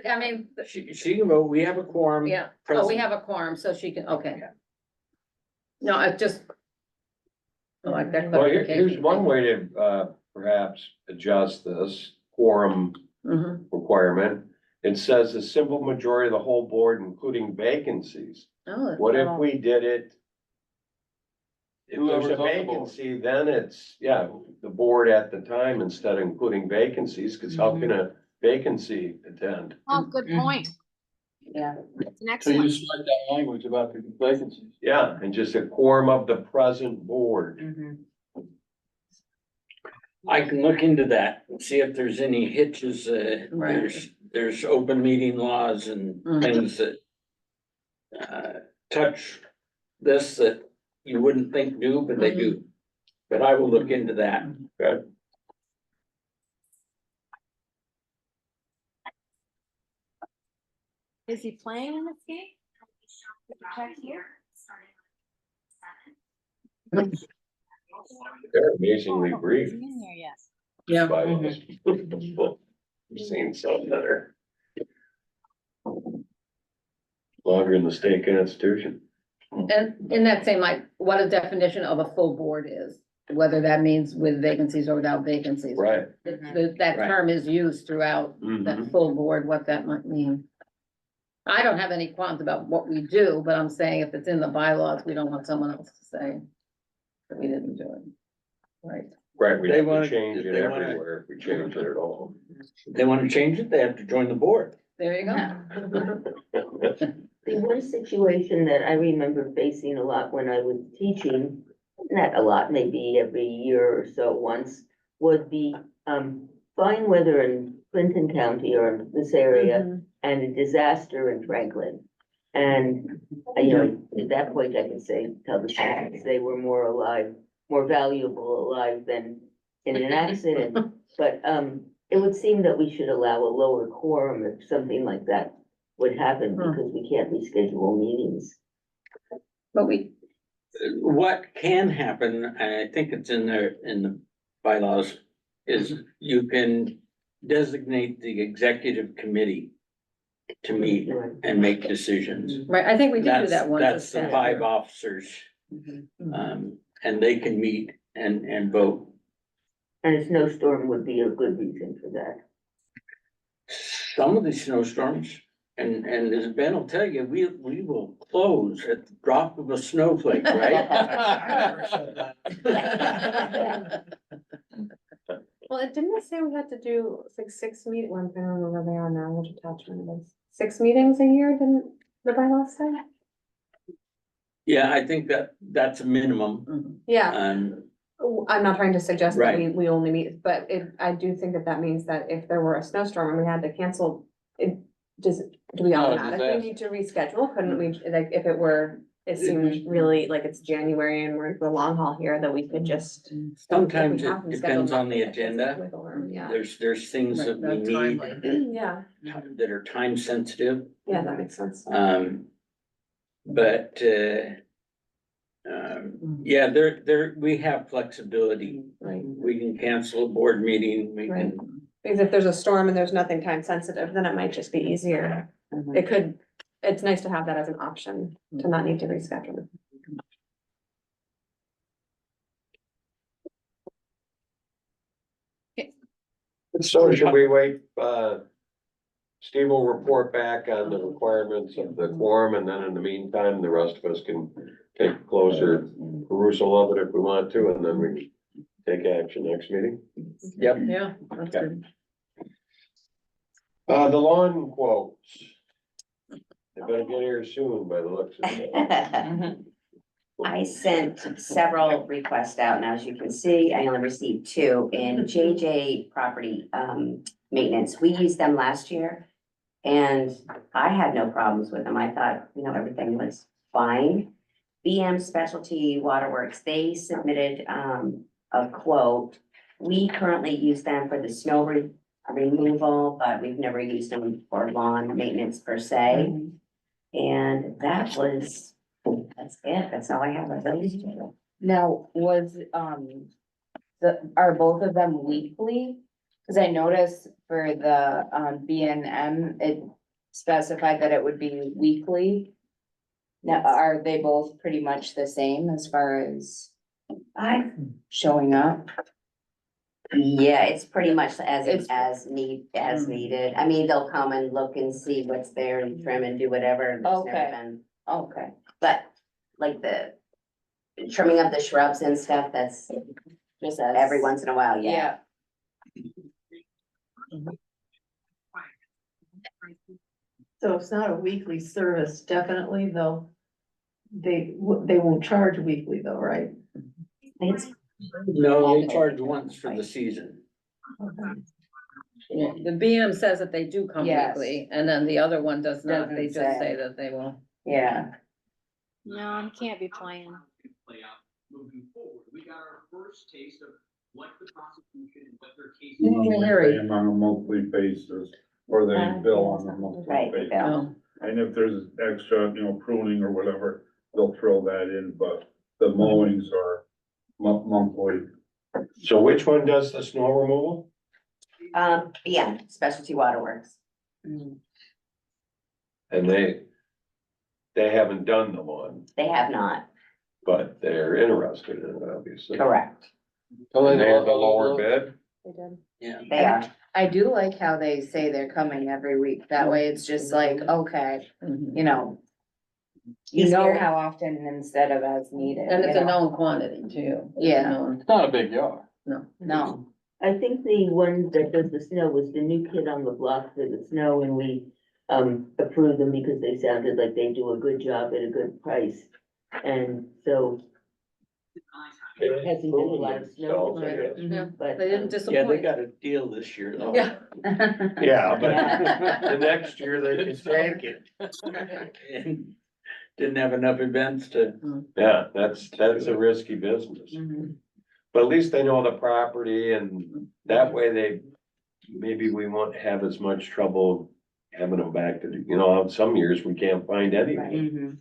I mean, She can vote, we have a quorum. yeah, oh, present. we have a quorum, so she can, okay. No, I just. I like that Well, clarification. here's one way to, perhaps adjust this quorum Mhm. requirement. It says a simple majority of the whole board, including vacancies. Oh, What if we did it? If there's Whoever's a on the board. vacancy, then it's, the board at the time instead of including vacancies, because how can a vacancy attend? Oh, good point. Yeah. That's an So you excellent. strike that language about the vacancies. Yeah, and just a quorum of the present board. I can look into that and see if there's any hitches, Right. there's open meeting laws and Mhm. things that. Touch this that you wouldn't think do, but they do. But I will look into that. Okay. Is he playing in this game? Check here. They're amazingly brief. Isn't in here yet. Yeah. bylaws. I've seen some that are longer than the state constitution. And in that same light, what a definition of a full board is, whether that means with vacancies or without vacancies. Right. That Right. term is used throughout that Mhm. full board, what that might mean. I don't have any qualms about what we do, but I'm saying if it's in the bylaws, we don't want someone else to say that we didn't do it. Right. Right, we They have to wanna- change if it they wanna- everywhere if we change it at all. If they wanna change it, they have to join the board. There you go. The one situation that I remember facing a lot when I was teaching not a lot, maybe every year or so once, was the, fine weather in Clinton County or this area and a disaster in Franklin. And, you know, at that point, I can say, tell the students they were more alive, more valuable alive than in an accident. But, it would seem that we should allow a lower quorum if something like that would happen, because we can't reschedule meetings. But we, What can happen, and I think it's in there, in the bylaws, is you can designate the executive committee to meet and make decisions. right, I think we did do That's, that once. that's the as 5 staff. officers, Mhm. and they can meet and vote. And a snowstorm would be a good reason for that. Some of the snowstorms, and as Ben will tell you, we will close at the drop of a snowflake, right? Well, didn't it say we had to do like 6 meet, one, I don't remember where they are now, which attachment it is. 6 meetings a year, didn't the bylaws say? Yeah, I think that's a minimum, Mhm. Yeah, I'm not trying to suggest that we only meet, but I do think that means that if there were a snowstorm and we had to cancel, do we automatically need to reschedule? Couldn't we, like, if it were, it seemed really like it's January and we're in the long haul here, that we could just. sometimes if we it have them depends scheduled, on the it gives us agenda. wiggle room, Yeah, There's things that we Right, that need timeline. yeah, that are time sensitive. yeah, that makes sense. But, yeah, we have flexibility. Right. We can cancel a board meeting, we Right. can, Because if there's a storm and there's nothing time sensitive, then it might just be easier. It's nice to have that as an option, to not need to reschedule. So should we wait, Steve will report back on the requirements of the quorum, and then in the meantime, the rest of us can take a closer perusal of it if we want to, and then we take action next meeting. yep. Yeah, that's good. The lawn quotes. They're gonna get here soon by the looks of it. I sent several requests out, and as you can see, I only received 2 in JJ Property, Maintenance. We used them last year. And I had no problems with them. I thought, everything was fine. BM Specialty Waterworks, they submitted, a quote. We currently use them for the snow removal, but we've never used them for lawn maintenance per se. And that's it. That's all I have of those 2. Now, are both of them weekly? Cause I noticed for the, B&M, it specified that it would be weekly. Now, are they both pretty much the same as far as showing up? Yeah, it's pretty much as It's- needed. I mean, they'll come and look and see what's there and trim and do whatever. And there's never Okay. been, Okay, but like the trimming of the shrubs and stuff, that's just as. every once in a while, yeah. So it's not a weekly service, definitely, though. They won't charge weekly though, right? It's No, they charge once for the season. Yeah, the BM says that they do come Yes. weekly, and then the other one does not, they Doesn't just say. say that they will. Yeah. No, you can't be playing. Play out moving forward. We got our first taste of what the prosecution and what their case. Pay them on a monthly basis, or they bill on a monthly right, basis. yeah. And if there's extra, pruning or whatever, they'll throw that in, but the mowings are monthly. So which one does the snow removal? Yeah, Specialty Waterworks. And they haven't done the one, They have not, but they're interested in it, obviously. correct. And they have the lower bid? They did. Yeah. They are. I do like how they say they're coming every week. That way it's just like, okay, Mhm. you know. You know Easier. how often instead of as needed. And it's you a know? known quantity too. Yeah. Known. It's not a big yard. No, I think the one that does the snow was the new kid on the block for the snow, and we approved them because they sounded like they do a good job at a good price. And so, Hasn't been a lot of snow, Yeah, but. they didn't Yeah, they disappoint. got a deal this year though. Yeah. Yeah, but the next year they can take it. And didn't have enough events to. Yeah, that's a risky business. But at least they know the property and that way maybe we won't have as much trouble having them back to, some years we can't find anyone. Mhm.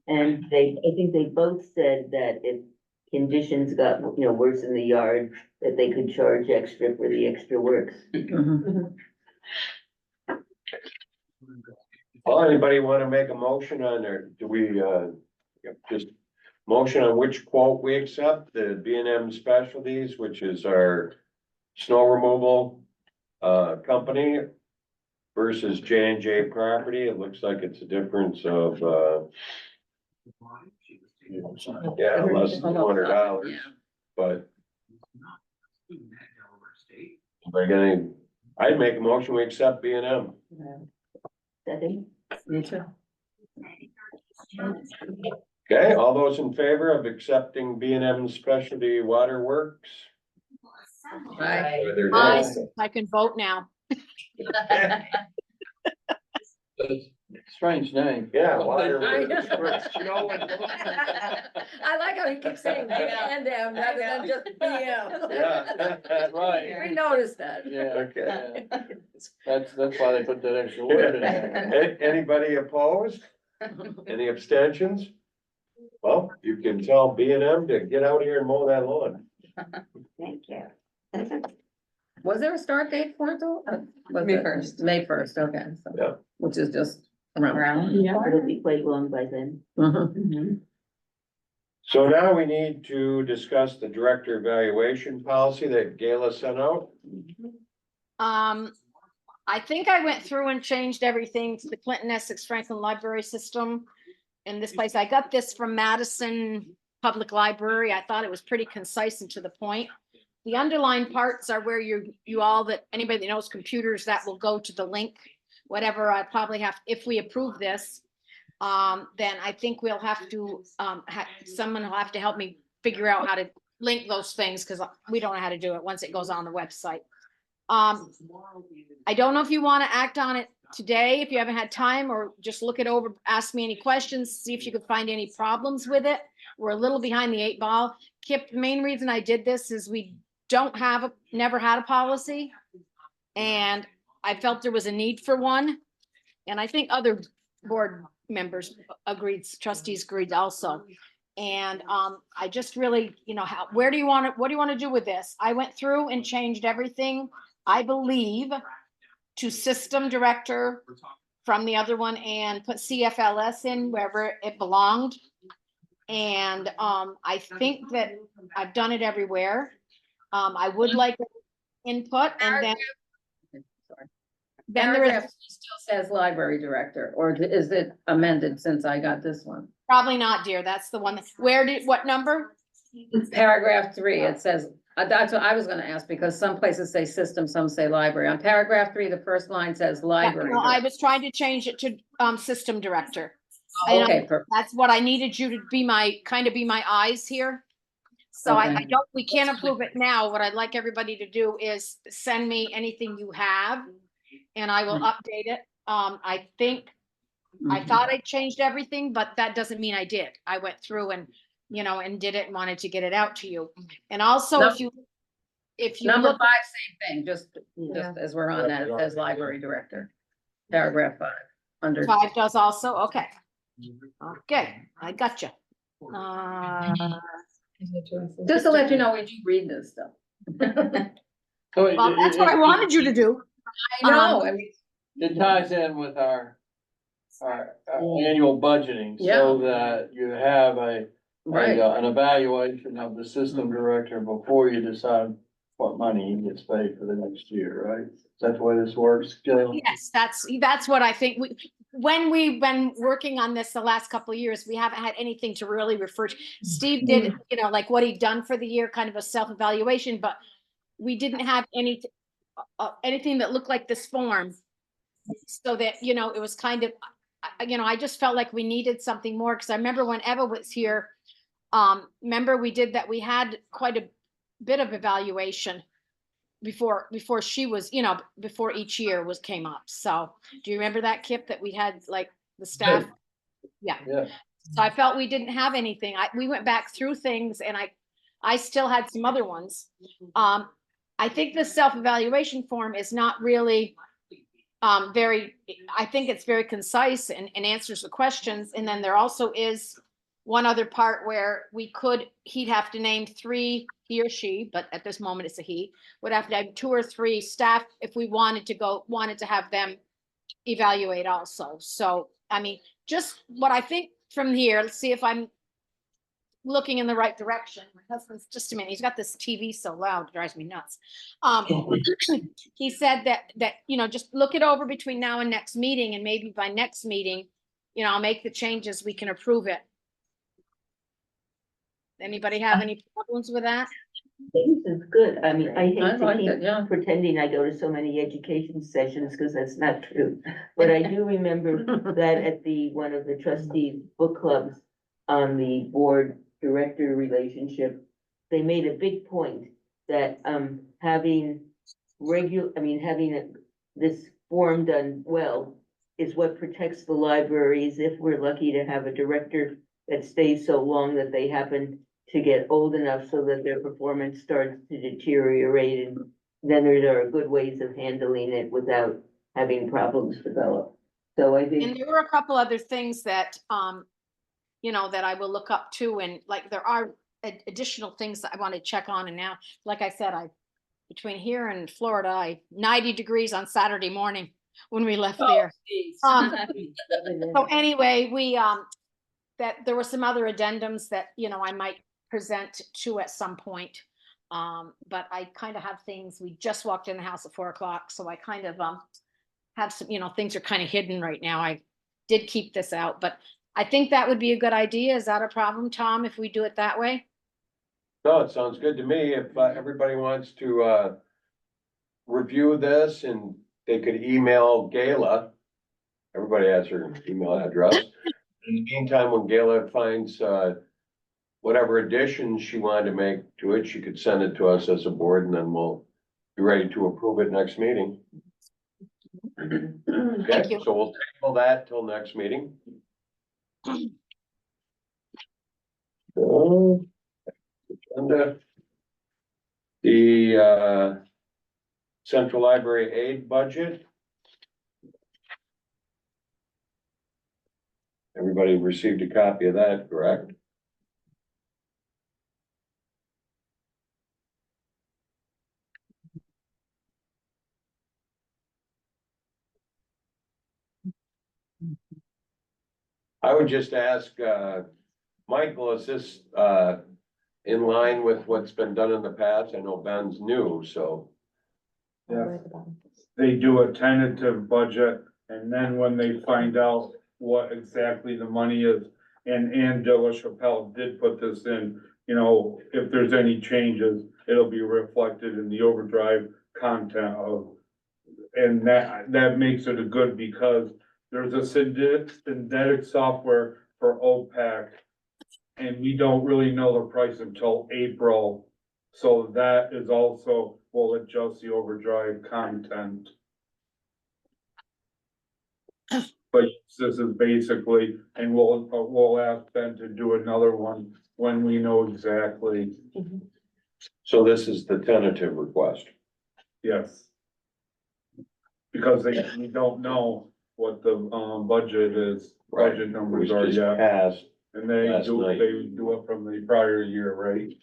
And I think they both said that if conditions got, worse in the yard, that they could charge extra for the extra works. Mhm. Well, anybody wanna make a motion on there? Do we, just motion on which quote we accept, the B&M Specialties, which is our snow removal, company versus J&J Property? It looks like it's a difference of, less than $200, but we're gonna, I'd make a motion, we accept B&M. Second? Me too. Okay, all those in favor of accepting B&M Specialty Waterworks? Right. Whether I, they're- I can vote now. Strange name. Yeah. I Waterworks. know. I like how he keeps saying B and M rather than just BM. Yeah, that's right. We noticed that. Yeah, Okay. that's why they put that extra word in there. Anybody opposed? Any abstentions? Well, you can tell B&M to get out here and mow that lawn. Thank you. Was there a start date for it though? Was May it- 1st. May 1st, okay. So- Yeah. Which is just around. It'll be quite long by then. Mhm. So now we need to discuss the director evaluation policy that Gayla sent out. I think I went through and changed everything to the Clinton Essex Franklin Library System. In this place, I got this from Madison Public Library. I thought it was pretty concise and to the point. The underlined parts are where anybody that knows computers, that will go to the link. Whatever I probably have, if we approve this, then I think we'll have to, someone will have to help me figure out how to link those things, because we don't know how to do it once it goes on the website. I don't know if you want to act on it today, if you haven't had time, or just look it over, ask me any questions, see if you could find any problems with it. We're a little behind the 8 ball. Kip, the main reason I did this is we never had a policy. And I felt there was a need for one. And I think other board members agreed, trustees agreed also. And I just really, what do you want to do with this? I went through and changed everything, I believe, to system director from the other one, and put CFLS in wherever it belonged. And I think that I've done it everywhere. I would like input, and then there Paragraph is still says library director, or is it amended since I got this one? probably not, dear. That's the one. What number? Paragraph 3, it says, that's what I was gonna ask, because some places say system, some say library. On paragraph 3, the first line says library. No, I director. was trying to change it to system director. And Okay, perfect. that's what I needed you to be my eyes here. So I Okay. don't, we can't approve it now. What I'd like everybody to do is send me anything you have, and I will update it. I think, I Mhm. thought I changed everything, but that doesn't mean I did. I went through and, and did it and wanted to get it out to you. And also, No. if you Number look, 5, same thing, just as we're on that, it says library director. Paragraph 5, under. 5 does also, okay. Okay, I got you. Just to let you know, we do read this stuff. Well, that's what I wanted you to do. I know, I mean, It ties in with our annual budgeting, Yeah. so that you have right, an evaluation of the system director before you decide what money he gets paid for the next year, right? Is that the way this works, Jill? Yes, that's what I think. When we've been working on this the last couple of years, we haven't had anything to really refer to. Steve did, like what he'd done for the year, kind of a self-evaluation, but we didn't have anything that looked like this form. So that, it was kind of, I just felt like we needed something more, because I remember when Eva was here, remember we did that, we had quite a bit of evaluation before she was, before each year came up. So do you remember that, Kip, that we had like the staff? Yeah. Yeah. So I felt we didn't have anything. We went back through things and I still had some other ones. I think the self-evaluation form is not really I think it's very concise and answers the questions. And then there also is one other part where he'd have to name 3, he or she, but at this moment it's a he, would have to have 2 or 3 staff if we wanted to have them evaluate also. So, I mean, just what I think from here, let's see if I'm looking in the right direction. My husband's, just a minute, he's got this TV so loud, it drives me nuts. He said that, just look it over between now and next meeting, and maybe by next meeting, I'll make the changes, we can approve it. Anybody have any problems with that? This is good. I mean, I hate I to like it, yeah. keep pretending I go to so many education sessions, because that's not true. But I do remember that at one of the trustees book clubs on the board director relationship, they made a big point that, having this form done well is what protects the libraries if we're lucky to have a director that stays so long that they happen to get old enough so that their performance starts to deteriorate, and then there are good ways of handling it without having problems develop. So I And think, there were a couple other things that, that I will look up too, and like there are additional things that I want to check on. And now, like I said, between here and Florida, 90 degrees on Saturday morning when we left there. So anyway, that there were some other addendums that, I might present to at some point. But I kind of have things, we just walked in the house at 4 o'clock. So I kind of, have some, things are kind of hidden right now. I did keep this out, but I think that would be a good idea. Is that a problem, Tom, if we do it that way? No, it sounds good to me. If everybody wants to review this, and they could email Gayla. Everybody has her email address. In the meantime, when Gayla finds whatever additions she wanted to make to it, she could send it to us as a board, and then we'll be ready to approve it next meeting. Okay, you. so we'll table that till next meeting. Agenda. The Central Library aid budget. Everybody received a copy of that, correct? I would just ask, Michael, is this, in line with what's been done in the past? I know Ben's new, so. Yes, they do a tentative budget, and then when they find out what exactly the money is, and Ann De La Chapelle did put this in, if there's any changes, it'll be reflected in the overdrive content of. And that makes it a good, because there's a synthetic software for OPAC, and we don't really know the price until April. So that is also, will adjust the overdrive content. But this is basically, and we'll ask Ben to do another one when we know exactly. So this is the tentative request. Yes. Because we don't know what the budget is, budget We numbers are just yet, passed. and they last night. do it from the prior year, right?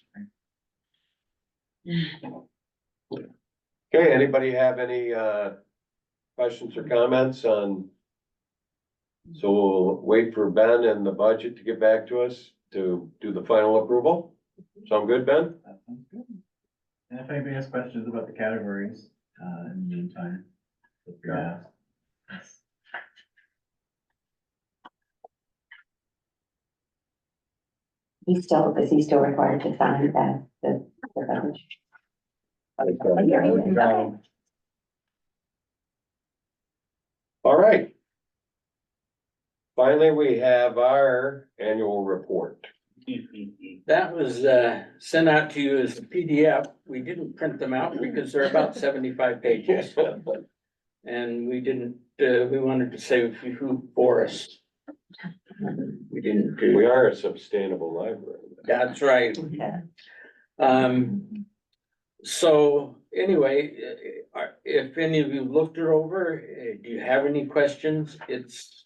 Okay, anybody have any questions or comments on? So we'll wait for Ben and the budget to get back to us to do the final approval. Sound good, Ben? That sounds good. And if anybody has questions about the categories, in the meantime, feel free to ask. Is he still required to sign that, the budget? All right. Finally, we have our annual report. That was sent out to you as a PDF. We didn't print them out because they're about 75 pages. And we didn't, we wanted to save food for us. We didn't do. We are a sustainable library. That's right. Yeah. So anyway, if any of you looked it over, do you have any questions? It's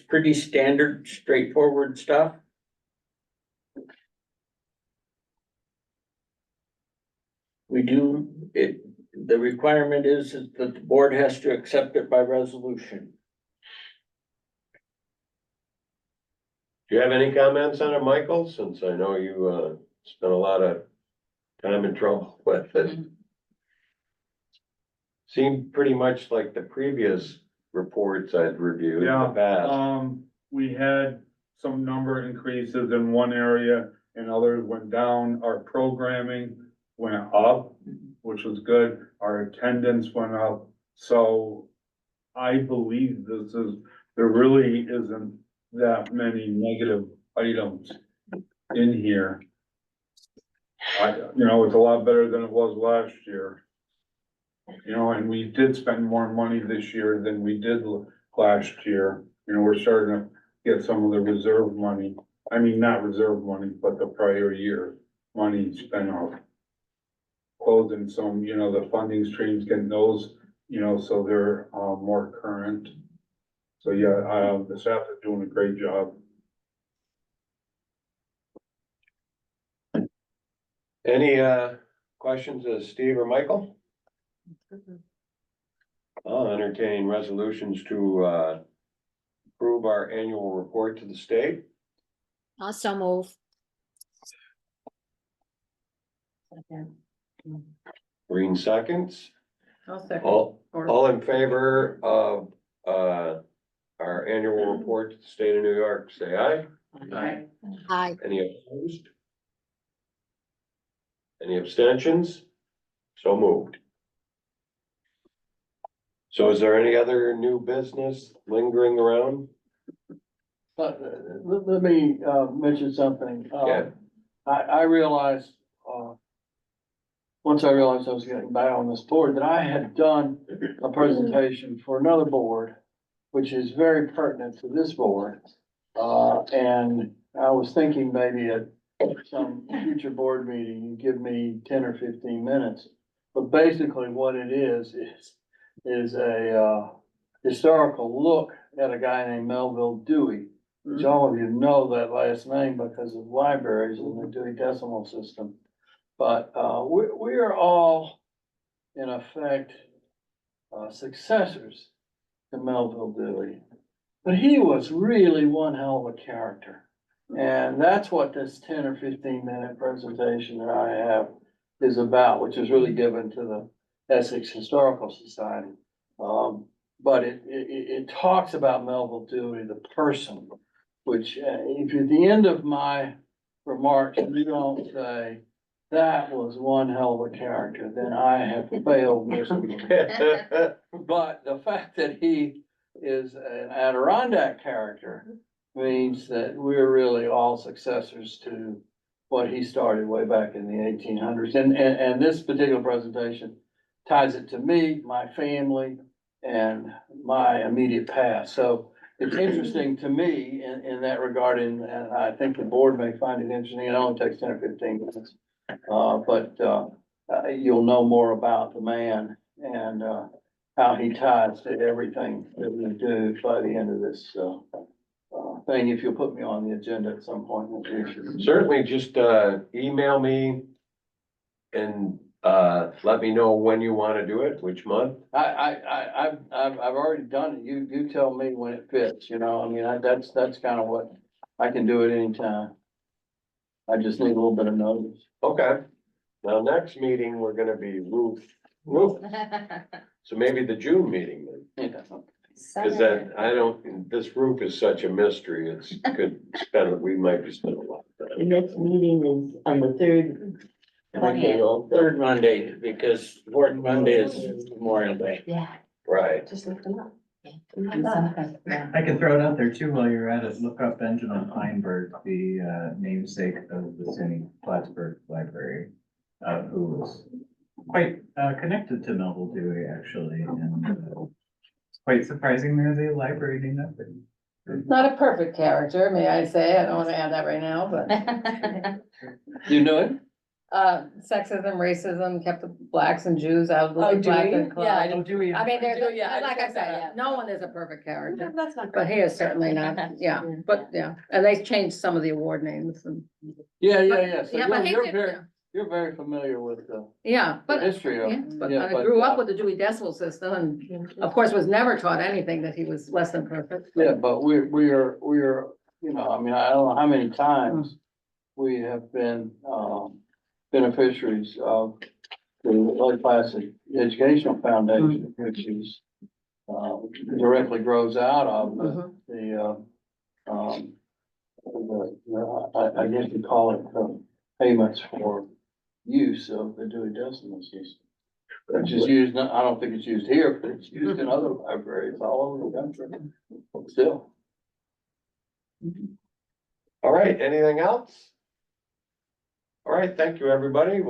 pretty standard, straightforward stuff. We do, the requirement is that the board has to accept it by resolution. Do you have any comments on it, Michael? Since I know you, spent a lot of time and trouble with it. Seemed pretty much like the previous reports I'd reviewed in the past. We had some number increases in one area and others went down. Our programming went up, which was good. Our attendance went up. So I believe there really isn't that many negative items in here. It's a lot better than it was last year. And we did spend more money this year than we did last year. We're starting to get some of the reserve money. I mean, not reserve money, but the prior year money spent on clothing some, the funding streams, getting those, so they're more current. So yeah, the staff is doing a great job. Any, questions of Steve or Michael? I'll entertain resolutions to, approve our annual report to the state. Also move. Green seconds. I'll second. All in favor of, our annual report to the state of New York, say aye. Aye. Aye. Any opposed? Any abstentions? So moved. So is there any other new business lingering around? Let me, mention something. Yeah. I realized, once I realized I was getting back on this board, that I had done a presentation for another board, which is very pertinent to this board. And I was thinking maybe at some future board meeting, you give me 10 or 15 minutes. But basically what it is a, historical look at a guy named Melville Dewey, which all of you know that last name because of libraries and the Dewey Decimal System. But, we are all, in effect, successors to Melville Dewey. But he was really one hell of a character. And that's what this 10 or 15 minute presentation that I have is about, which is really given to the Essex Historical Society. But it talks about Melville Dewey, the person, which if at the end of my remarks, you don't say, that was one hell of a character, then I have failed miserably. But the fact that he is an Adirondack character means that we're really all successors to what he started way back in the 1800s. And this particular presentation ties it to me, my family, and my immediate past. So it's interesting to me in that regard, and I think the board may find it interesting. It only takes 10 or 15 minutes. But you'll know more about the man and how he ties to everything that we do by the end of this thing, if you'll put me on the agenda at some point in the future. Certainly, just email me and let me know when you want to do it, which month. I've already done it. You tell me when it fits, that's kind of what, I can do it anytime. I just need a little bit of notice. Okay. Now, next meeting, we're gonna be roof. So maybe the June meeting then. Cause this roof is such a mystery, we might be spending a lot of The time. next meeting is on the third Monday also. Third Monday, because fourth Monday is Memorial Day. Yeah. Right. Just look them up. I can throw it out there too while you're at it. Look up Benjamin Feinberg, the namesake of the SUNY Plattsburgh Library, who was quite connected to Melville Dewey, actually, and it's quite surprising there's a library named after him. Not a perfect character, may I say, I don't wanna add that right now, but, You know it? sexism, racism, kept the blacks and Jews out of the Oh, Black Dewey? and Club. Yeah, I I don't- mean, there's, Yeah, I like I just said said, that. no one is a perfect character, That's not. but he is certainly not, yeah, but, yeah, and they changed some of the award names and, Yeah, But- yeah. So yeah, but he you're did, very, yeah. you're very familiar with the Yeah, but, history of. yeah, but yeah, I grew up with the Dewey Decimal System and of course was never taught anything that he was less than perfect. Yeah, but we are, you know, I mean, I don't know how many times we have been, beneficiaries of the Lake Placid Educational Foundation, which is, directly grows out of Mhm. I guess you call it, payments for use of the Dewey Decimal System. Which is used, I don't think it's used here, but it's used in other libraries all over the country, still. All right, anything else? All right, thank you, everybody. We'll